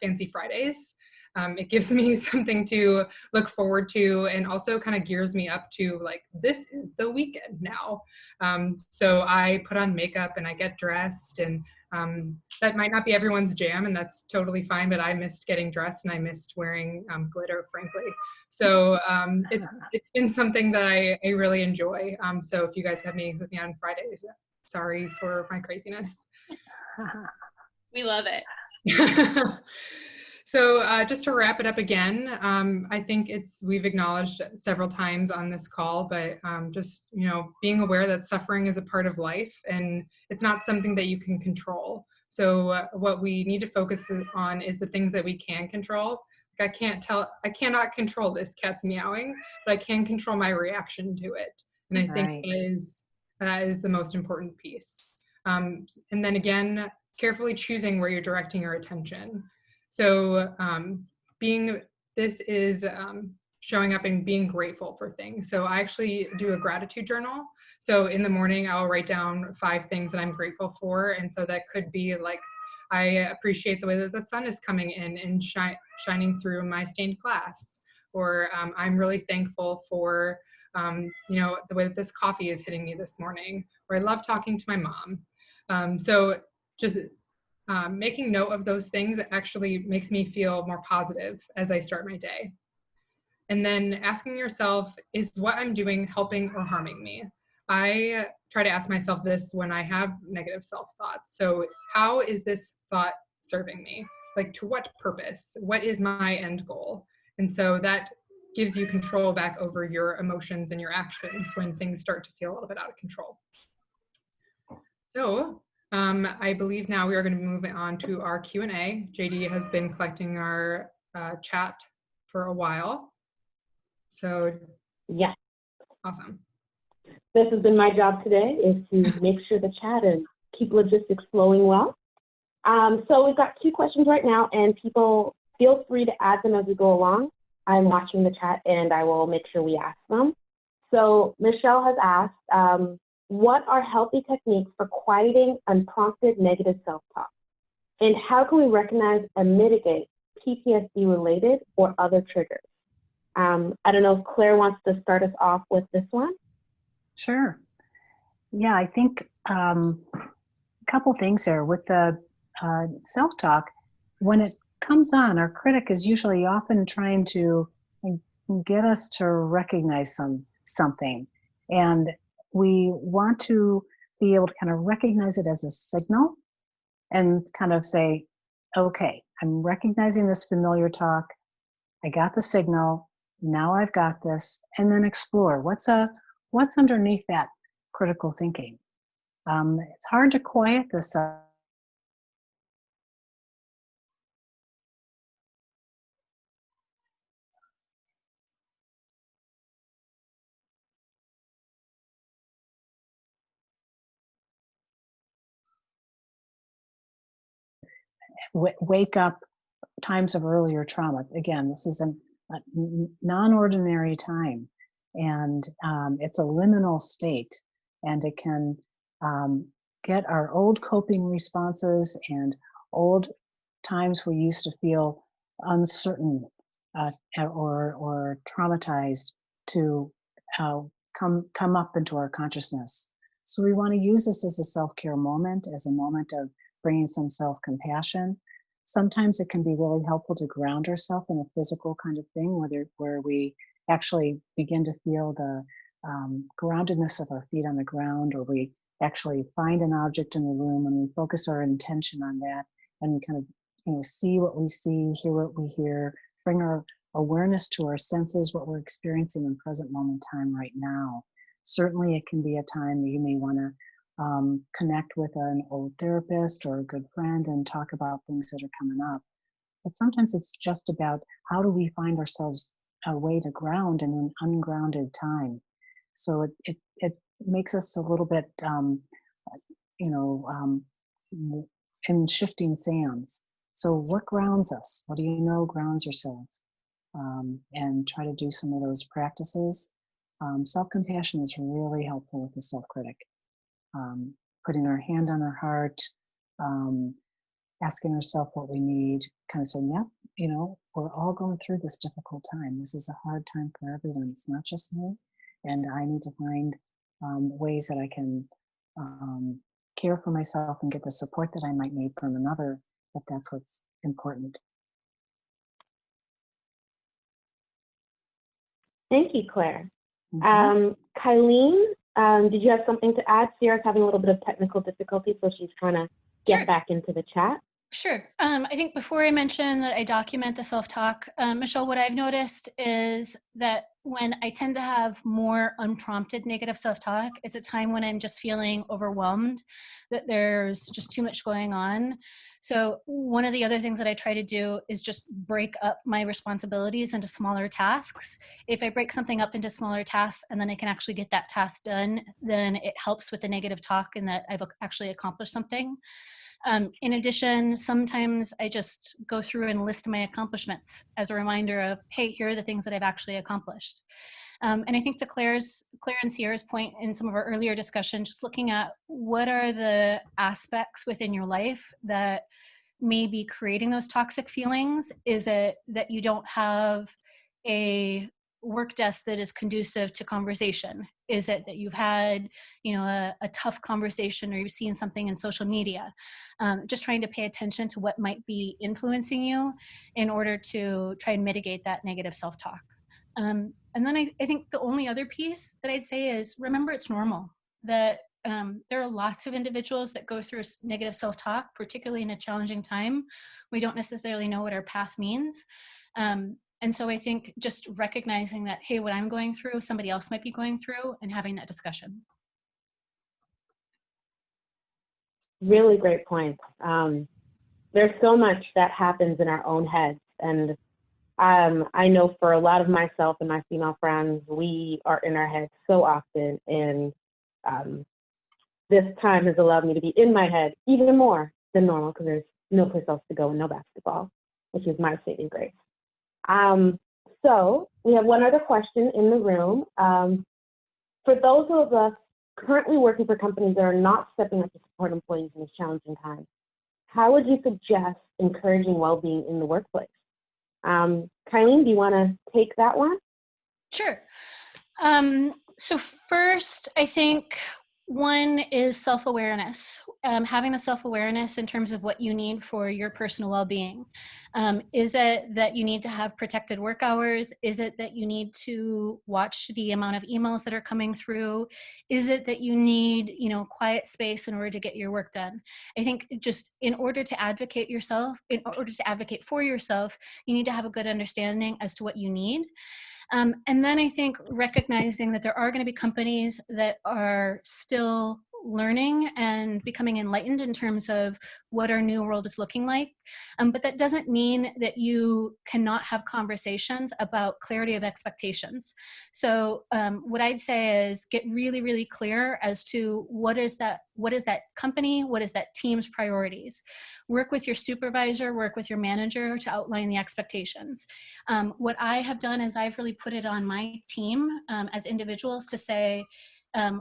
Fancy Fridays. It gives me something to look forward to, and also kind of gears me up to like, this is the weekend now. So I put on makeup and I get dressed, and that might not be everyone's jam, and that's totally fine, but I missed getting dressed and I missed wearing glitter, frankly. So it's been something that I really enjoy. So if you guys have meetings with me on Fridays, sorry for my craziness. We love it. So just to wrap it up again, I think we've acknowledged several times on this call, but just, being aware that suffering is a part of life and it's not something that you can control. So what we need to focus on is the things that we can control. I cannot control this cat's meowing, but I can control my reaction to it. And I think that is the most important piece. And then again, carefully choosing where you're directing your attention. So this is showing up and being grateful for things. So I actually do a gratitude journal. So in the morning, I'll write down 5 things that I'm grateful for. And so that could be like, I appreciate the way that the sun is coming in and shining through my stained glass. Or I'm really thankful for, the way that this coffee is hitting me this morning. Or I love talking to my mom. So just making note of those things actually makes me feel more positive as I start my day. And then asking yourself, is what I'm doing helping or harming me? I try to ask myself this when I have negative self-thoughts. So how is this thought serving me? Like, to what purpose? What is my end goal? And so that gives you control back over your emotions and your actions when things start to feel a little bit out of control. So I believe now we are going to move on to our Q&A. JD has been collecting our chat for a while. So Yes. Awesome. This has been my job today, is to make sure the chat and keep logistics flowing well. So we've got 2 questions right now, and people feel free to add them as we go along. I'm watching the chat and I will make sure we ask them. So Michelle has asked, what are healthy techniques for quieting unprompted negative self-talk? And how can we recognize and mitigate PTSD-related or other triggers? I don't know if Claire wants to start us off with this one. Sure. Yeah, I think a couple things there. With the self-talk, when it comes on, our critic is usually often trying to get us to recognize something. And we want to be able to kind of recognize it as a signal and kind of say, okay, I'm recognizing this familiar talk. I got the signal. Now I've got this. And then explore what's underneath that critical thinking. It's hard to quiet this up. Wake up times of earlier trauma. Again, this is a non-ordinary time, and it's a liminal state, and it can get our old coping responses and old times we used to feel uncertain or traumatized to come up into our consciousness. So we want to use this as a self-care moment, as a moment of bringing some self-compassion. Sometimes it can be really helpful to ground ourselves in a physical kind of thing, where we actually begin to feel the groundedness of our feet on the ground, or we actually find an object in the room and we focus our intention on that, and we kind of see what we see, hear what we hear, bring our awareness to our senses, what we're experiencing in present moment time right now. Certainly it can be a time that you may want to connect with an old therapist or a good friend and talk about things that are coming up. But sometimes it's just about how do we find ourselves a way to ground in an ungrounded time. So it makes us a little bit, in shifting sands. So what grounds us? What do you know grounds yourself? And try to do some of those practices. Self-compassion is really helpful with the self-critic. Putting our hand on our heart, asking ourselves what we need, kind of saying, yep, we're all going through this difficult time. This is a hard time for everyone. It's not just me. And I need to find ways that I can care for myself and get the support that I might need from another, if that's what's important. Thank you, Claire. Mm-hmm. Kylene, did you have something to add? Sierra's having a little bit of technical difficulty, so she's trying to get back into the chat. Sure. I think before I mention that I document the self-talk, Michelle, what I've noticed is that when I tend to have more unprompted negative self-talk, it's a time when I'm just feeling overwhelmed, that there's just too much going on. So one of the other things that I try to do is just break up my responsibilities into smaller tasks. If I break something up into smaller tasks and then I can actually get that task done, then it helps with the negative talk and that I've actually accomplished something. In addition, sometimes I just go through and list my accomplishments as a reminder of, hey, here are the things that I've actually accomplished. And I think to Claire and Sierra's point in some of our earlier discussion, just looking at what are the aspects within your life that may be creating those toxic feelings. Is it that you don't have a work desk that is conducive to conversation? Is it that you've had, a tough conversation, or you've seen something in social media? Just trying to pay attention to what might be influencing you in order to try and mitigate that negative self-talk. And then I think the only other piece that I'd say is, remember, it's normal that there are lots of individuals that go through negative self-talk, particularly in a challenging time. We don't necessarily know what our path means. And so I think just recognizing that, hey, what I'm going through, somebody else might be going through, and having that discussion. Really great point. There's so much that happens in our own heads. And I know for a lot of myself and my female friends, we are in our heads so often. And this time has allowed me to be in my head even more than normal, because there's no place else to go and no basketball, which is my saving grace. So we have one other question in the room. For those of us currently working for companies that are not stepping up to support employees in this challenging time, how would you suggest encouraging well-being in the workplace? Kylene, do you want to take that one? Sure. So first, I think one is self-awareness, having the self-awareness in terms of what you need for your personal well-being. Is it that you need to have protected work hours? Is it that you need to watch the amount of emails that are coming through? Is it that you need, quiet space in order to get your work done? I think just in order to advocate for yourself, you need to have a good understanding as to what you need. And then I think recognizing that there are going to be companies that are still learning and becoming enlightened in terms of what our new world is looking like. But that doesn't mean that you cannot have conversations about clarity of expectations. So what I'd say is get really, really clear as to what is that company, what is that team's priorities. Work with your supervisor, work with your manager to outline the expectations. What I have done is I've really put it on my team as individuals to say,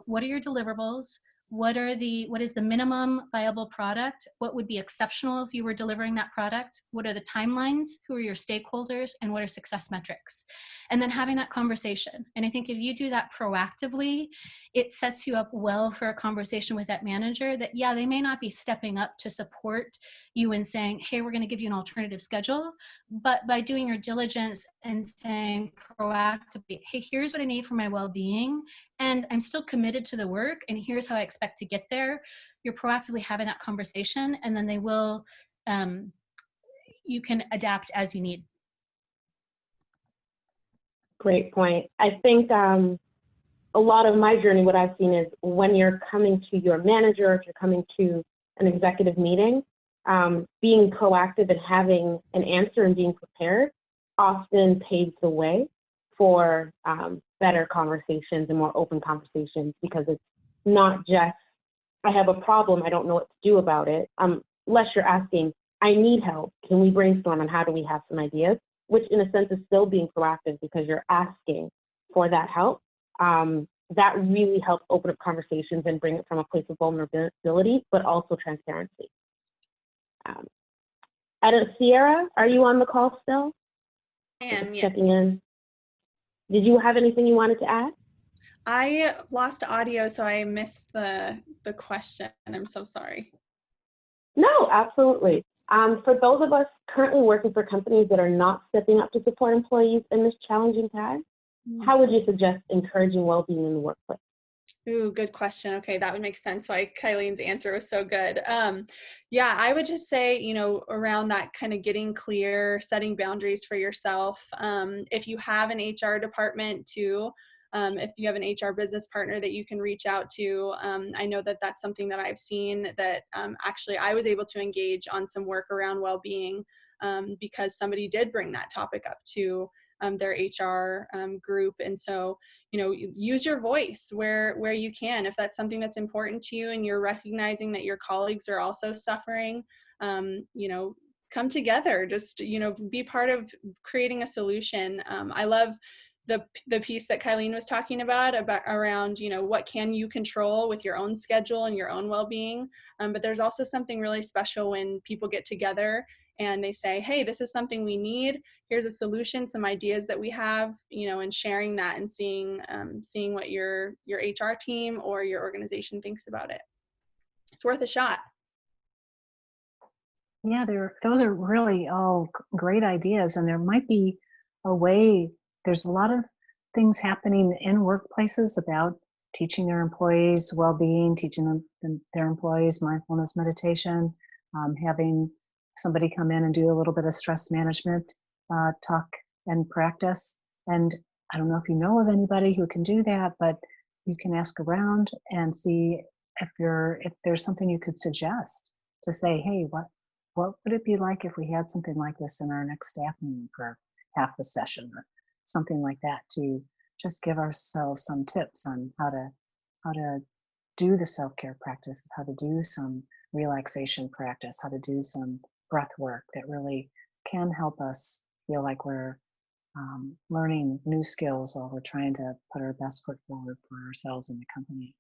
what are your deliverables? What is the minimum viable product? What would be exceptional if you were delivering that product? What are the timelines? Who are your stakeholders? And what are success metrics? And then having that conversation. And I think if you do that proactively, it sets you up well for a conversation with that manager that, yeah, they may not be stepping up to support you and saying, hey, we're going to give you an alternative schedule. But by doing your diligence and saying proactively, hey, here's what I need for my well-being, and I'm still committed to the work, and here's how I expect to get there. You're proactively having that conversation, and then they will, you can adapt as you need. Great point. I think a lot of my journey, what I've seen is when you're coming to your manager, if you're coming to an executive meeting, being proactive and having an answer and being prepared often paves the way for better conversations and more open conversations, because it's not just, I have a problem, I don't know what to do about it, unless you're asking, I need help, can we brainstorm on how do we have some ideas, which in a sense is still being proactive because you're asking for that help. That really helps open up conversations and bring it from a place of vulnerability, but also transparency. Sierra, are you on the call still? I am, yes. Checking in. Did you have anything you wanted to add? I lost audio, so I missed the question. I'm so sorry. No, absolutely. For those of us currently working for companies that are not stepping up to support employees in this challenging time, how would you suggest encouraging well-being in the workplace? Ooh, good question. Okay, that would make sense why Kylene's answer was so good. Yeah, I would just say, around that kind of getting clear, setting boundaries for yourself. If you have an HR department too, if you have an HR business partner that you can reach out to, I know that that's something that I've seen that actually I was able to engage on some work around well-being because somebody did bring that topic up to their HR group. And so, use your voice where you can. If that's something that's important to you and you're recognizing that your colleagues are also suffering, come together, just, be part of creating a solution. I love the piece that Kylene was talking about around, what can you control with your own schedule and your own well-being. But there's also something really special when people get together and they say, hey, this is something we need. Here's a solution, some ideas that we have, and sharing that and seeing what your HR team or your organization thinks about it. It's worth a shot. Yeah, those are really all great ideas, and there might be a way. There's a lot of things happening in workplaces about teaching their employees well-being, teaching their employees mindfulness meditation, having somebody come in and do a little bit of stress management talk and practice. And I don't know if you know of anybody who can do that, but you can ask around and see if there's something you could suggest to say, hey, what would it be like if we had something like this in our next staff meeting for half the session or something like that, to just give ourselves some tips on how to do the self-care practices, how to do some relaxation practice, how to do some breath work that really can help us feel like we're learning new skills while we're trying to put our best foot forward for ourselves and the company.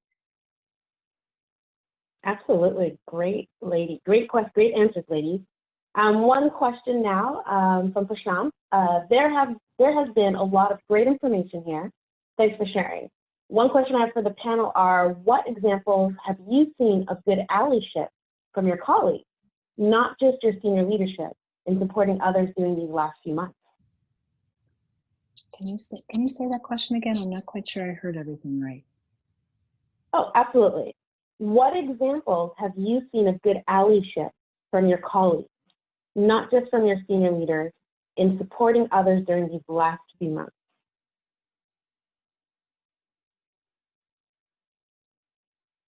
Absolutely. Great, lady. Great answers, ladies. One question now from Prashant. There has been a lot of great information here. Thanks for sharing. One question I have for the panel are, what examples have you seen of good allyship from your colleagues, not just your senior leadership, in supporting others during these last few months? Can you say that question again? I'm not quite sure I heard everything right. Oh, absolutely. What examples have you seen of good allyship from your colleagues, not just from your senior leaders, in supporting others during these last few months?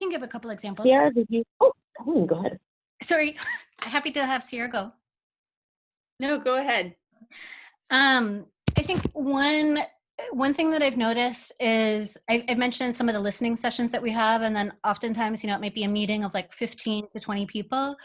I can give a couple examples. Sierra, go ahead. Sorry, happy to have Sierra go. No, go ahead. I think one thing that I've noticed is I've mentioned some of the listening sessions that we have, and then oftentimes, it might be a meeting of like 15 to 20 people.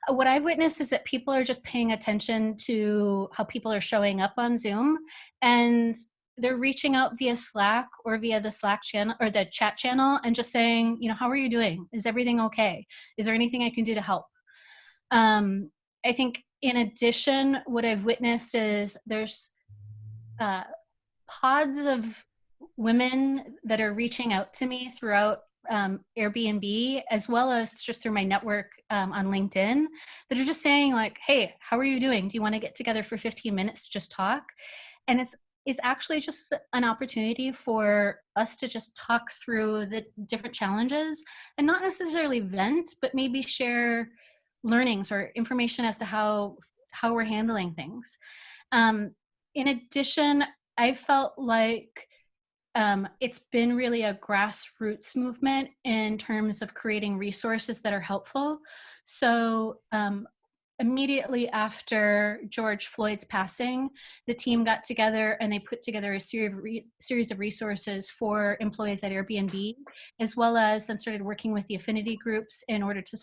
What I've witnessed is that people are just paying attention to how people are showing up on Zoom, and they're reaching out via Slack or via the Slack channel or the chat channel and just saying, how are you doing? Is everything okay? Is there anything I can do to help? I think in addition, what I've witnessed is there's pods of women that are reaching out to me throughout Airbnb, as well as just through my network on LinkedIn, that are just saying like, hey, how are you doing? Do you want to get together for 15 minutes to just talk? And it's actually just an opportunity for us to just talk through the different challenges and not necessarily vent, but maybe share learnings or information as to how we're handling things. In addition, I felt like it's been really a grassroots movement in terms of creating resources that are helpful. So immediately after George Floyd's passing, the team got together and they put together a series of resources for employees at Airbnb, as well as then started working with the affinity groups in order to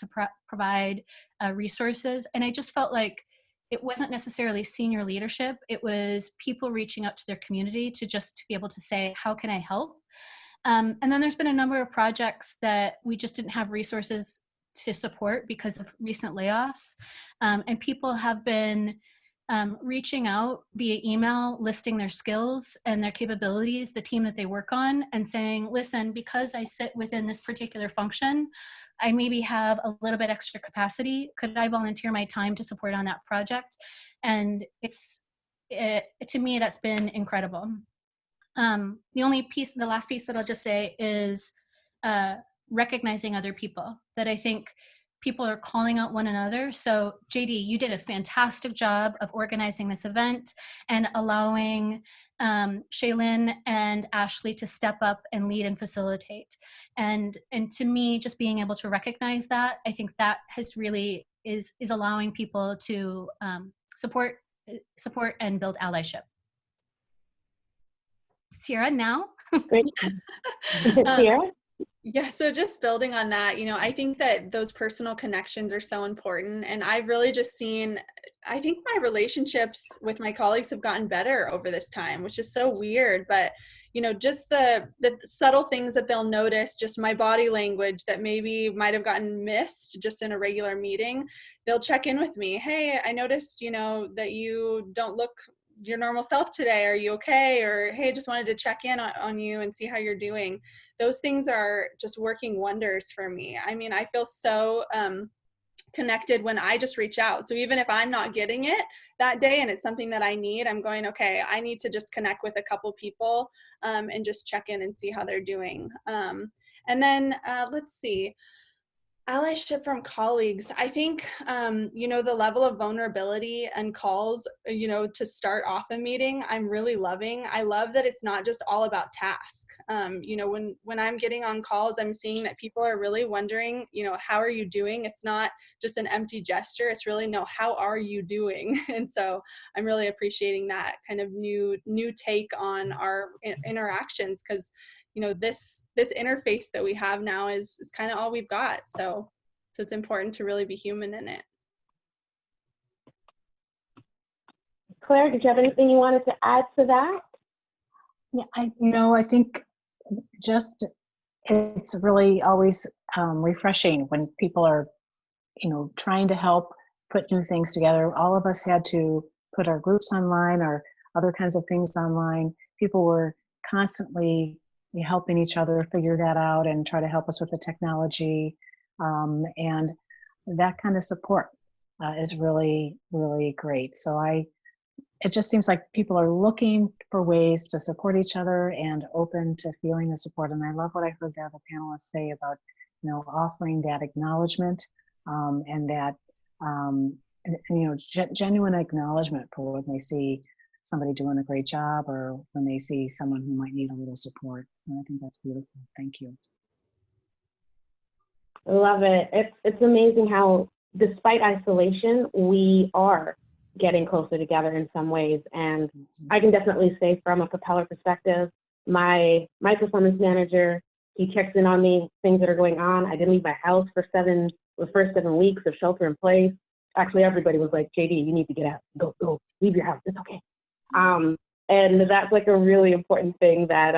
provide resources. And I just felt like it wasn't necessarily senior leadership. It was people reaching out to their community to be able to say, how can I help? And then there's been a number of projects that we just didn't have resources to support because of recent layoffs. And people have been reaching out via email, listing their skills and their capabilities, the team that they work on, and saying, listen, because I sit within this particular function, I maybe have a little bit extra capacity. Could I volunteer my time to support on that project? And to me, that's been incredible. The last piece that I'll just say is recognizing other people, that I think people are calling out one another. So JD, you did a fantastic job of organizing this event and allowing Shaylin and Ashley to step up and lead and facilitate. And to me, just being able to recognize that, I think that has really is allowing people to support and build allyship. Sierra, now? Great. Sierra? Yeah, so just building on that, I think that those personal connections are so important. And I've really just seen, I think my relationships with my colleagues have gotten better over this time, which is so weird. But, just the subtle things that they'll notice, just my body language that maybe might have gotten missed just in a regular meeting, they'll check in with me. Hey, I noticed, that you don't look your normal self today. Are you okay? Or, hey, just wanted to check in on you and see how you're doing. Those things are just working wonders for me. I mean, I feel so connected when I just reach out. So even if I'm not getting it that day and it's something that I need, I'm going, okay, I need to just connect with a couple people and just check in and see how they're doing. And then let's see. Allyship from colleagues. I think, the level of vulnerability and calls, to start off a meeting, I'm really loving. I love that it's not just all about task. When I'm getting on calls, I'm seeing that people are really wondering, how are you doing? It's not just an empty gesture. It's really, no, how are you doing? And so I'm really appreciating that kind of new take on our interactions, because this interface that we have now is kind of all we've got. So it's important to really be human in it. Claire, did you have anything you wanted to add to that? Yeah, I think just it's really always refreshing when people are, trying to help put new things together. All of us had to put our groups online or other kinds of things online. People were constantly helping each other figure that out and try to help us with the technology. And that kind of support is really, really great. So it just seems like people are looking for ways to support each other and open to feeling the support. And I love what I heard the other panelists say about, offering that acknowledgement and that, genuine acknowledgement for when they see somebody doing a great job or when they see someone who might need a little support. So I think that's beautiful. Thank you. I love it. It's amazing how, despite isolation, we are getting closer together in some ways. And I can definitely say, from a Propeller perspective, my performance manager, he checks in on me, things that are going on. I didn't leave my house for the first 7 weeks of shelter in place. Actually, everybody was like, JD, you need to get out. Go, leave your house. It's okay. And that's like a really important thing that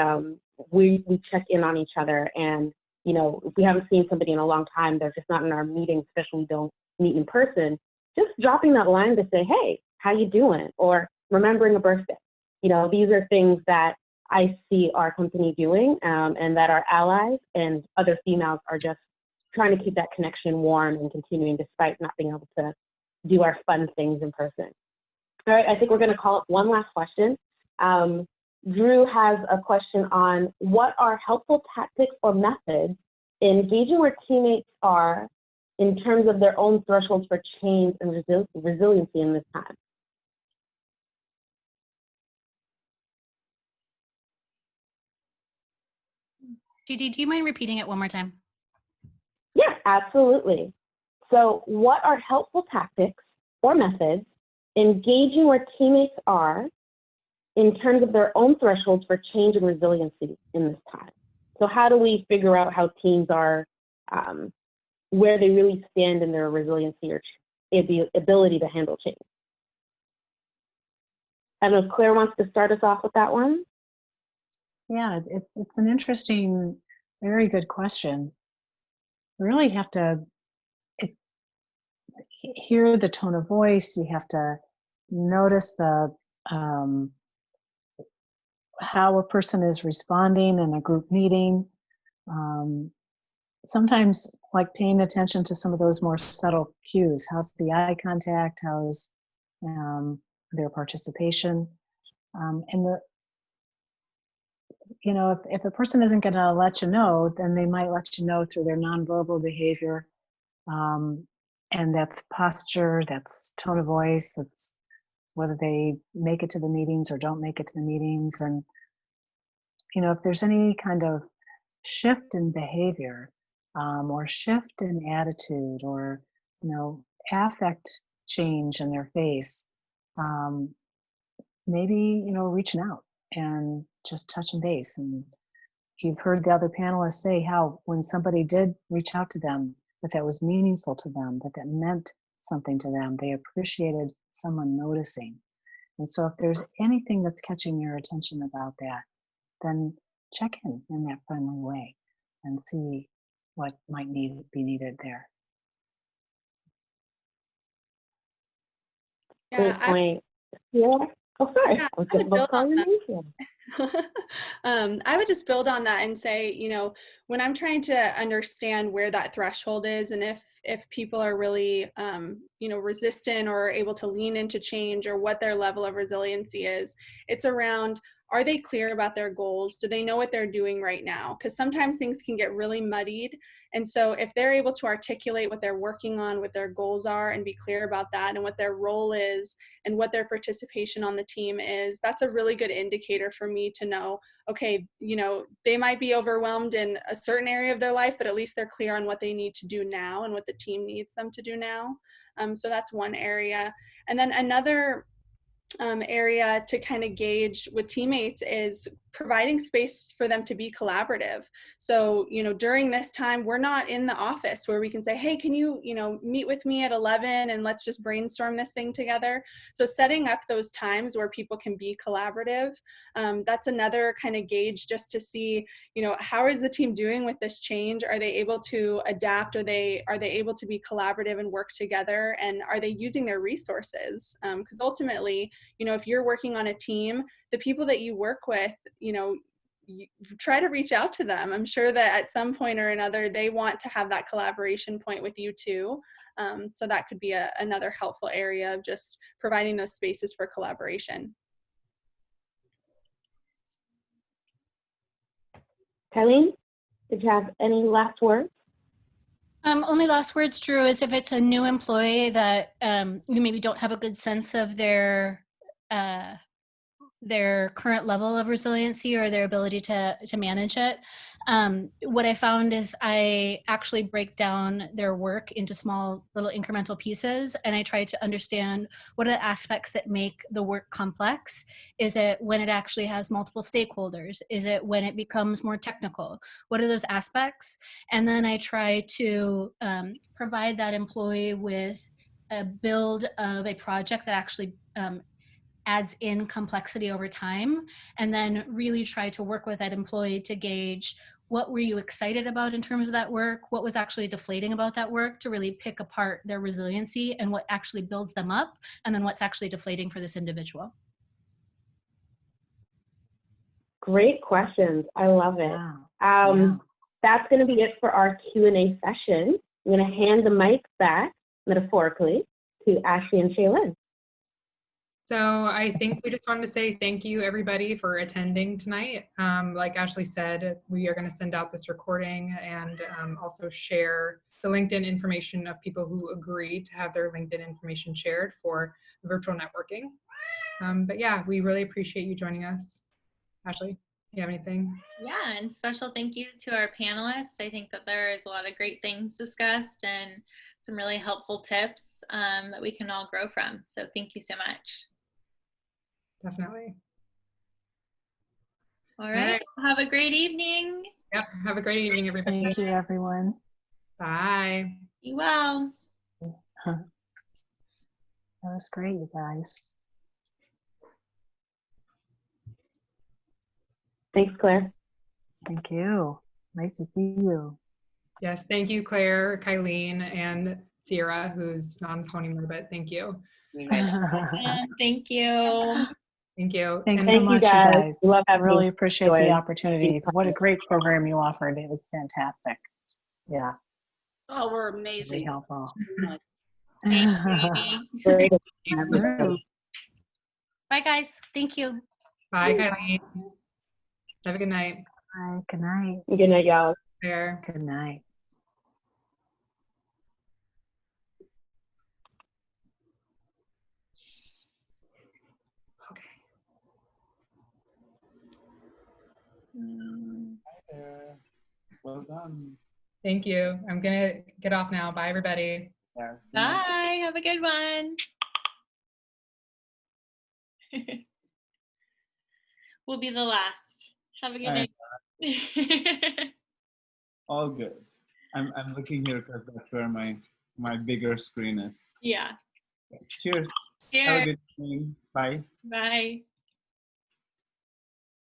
we check in on each other. And, if we haven't seen somebody in a long time, they're just not in our meetings, especially we don't meet in person, just dropping that line to say, hey, how you doing? Or remembering a birthday. These are things that I see our company doing, and that our allies and other females are just trying to keep that connection warm and continuing despite not being able to do our fun things in person. All right, I think we're going to call up one last question. Drew has a question on what are helpful tactics or methods in engaging where teammates are in terms of their own thresholds for change and resiliency in this time. JD, do you mind repeating it one more time? Yeah, absolutely. So what are helpful tactics or methods engaging where teammates are in terms of their own thresholds for change and resiliency in this time? So how do we figure out how teams are, where they really stand in their resiliency or the ability to handle change? I don't know if Claire wants to start us off with that one. Yeah, it's an interesting, very good question. We really have to hear the tone of voice. You have to notice the how a person is responding in a group meeting. Sometimes, like, paying attention to some of those more subtle cues. How's the eye contact? How's their participation? And if a person isn't going to let you know, then they might let you know through their nonverbal behavior. And that's posture, that's tone of voice, that's whether they make it to the meetings or don't make it to the meetings. And, if there's any kind of shift in behavior or shift in attitude or, affect change in their face, maybe, reaching out and just touching base and you've heard the other panelists say how when somebody did reach out to them, that was meaningful to them, that meant something to them. They appreciated someone noticing. And so if there's anything that's catching your attention about that, then check in that friendly way and see what might be needed there. Great point. Yeah. Oh, sorry. Yeah, I was just about to call your name here. I would just build on that and say, when I'm trying to understand where that threshold is, and if people are really, resistant or able to lean into change, or what their level of resiliency is, it's around, are they clear about their goals? Do they know what they're doing right now? Because sometimes things can get really muddied. And so if they're able to articulate what they're working on, what their goals are, and be clear about that, and what their role is, and what their participation on the team is, that's a really good indicator for me to know, okay, they might be overwhelmed in a certain area of their life, but at least they're clear on what they need to do now and what the team needs them to do now. So that's one area. And then another area to kind of gauge with teammates is providing space for them to be collaborative. So, during this time, we're not in the office where we can say, hey, can you, meet with me at 11 and let's just brainstorm this thing together. So setting up those times where people can be collaborative, that's another kind of gauge just to see, how is the team doing with this change? Are they able to adapt? Are they able to be collaborative and work together? And are they using their resources? Because ultimately, if you're working on a team, the people that you work with, you try to reach out to them. I'm sure that at some point or another, they want to have that collaboration point with you too. So that could be another helpful area of just providing those spaces for collaboration. Colleen, did you have any last words? Only last words, Drew, is if it's a new employee that you maybe don't have a good sense of their current level of resiliency or their ability to manage it. What I found is I actually break down their work into small little incremental pieces, and I try to understand what are the aspects that make the work complex. Is it when it actually has multiple stakeholders? Is it when it becomes more technical? What are those aspects? And then I try to provide that employee with a build of a project that actually adds in complexity over time, and then really try to work with that employee to gauge what were you excited about in terms of that work, what was actually deflating about that work, to really pick apart their resiliency and what actually builds them up, and then what's actually deflating for this individual. Great questions. I love it. That's going to be it for our Q&A session. I'm going to hand the mic back, metaphorically, to Ashley and Shaylin. So I think we just wanted to say thank you, everybody, for attending tonight. Like Ashley said, we are going to send out this recording and also share the LinkedIn information of people who agree to have their LinkedIn information shared for virtual networking. But yeah, we really appreciate you joining us. Ashley, you have anything? Yeah, and special thank you to our panelists. I think that there is a lot of great things discussed and some really helpful tips that we can all grow from. So thank you so much. Definitely. All right. Have a great evening. Yep. Have a great evening, everybody. Thank you, everyone. Bye. Be well. That was great, you guys. Thanks, Claire. Thank you. Nice to see you. Yes, thank you, Claire, Kylene, and Sierra, who's not on the phone anymore, but thank you. Thank you. Thank you. Thanks And so much, you guys. Love having really you. appreciate the opportunity. What a great program you offered. It was fantastic. Yeah. Oh, we're amazing. Really helpful. Thank you. Bye, guys. Thank you. Bye, Kylene. Have a good night. Bye. Good night. Good night, y'all. There. Good night. Okay. Hi there. Well done. Thank you. I'm gonna get off now. Bye, everybody. Bye. Have a good one. We'll be the last. Have a good night. All good. I'm looking here because that's where my bigger screen is. Yeah. Cheers. Have a Cheers. good evening. Bye. Bye.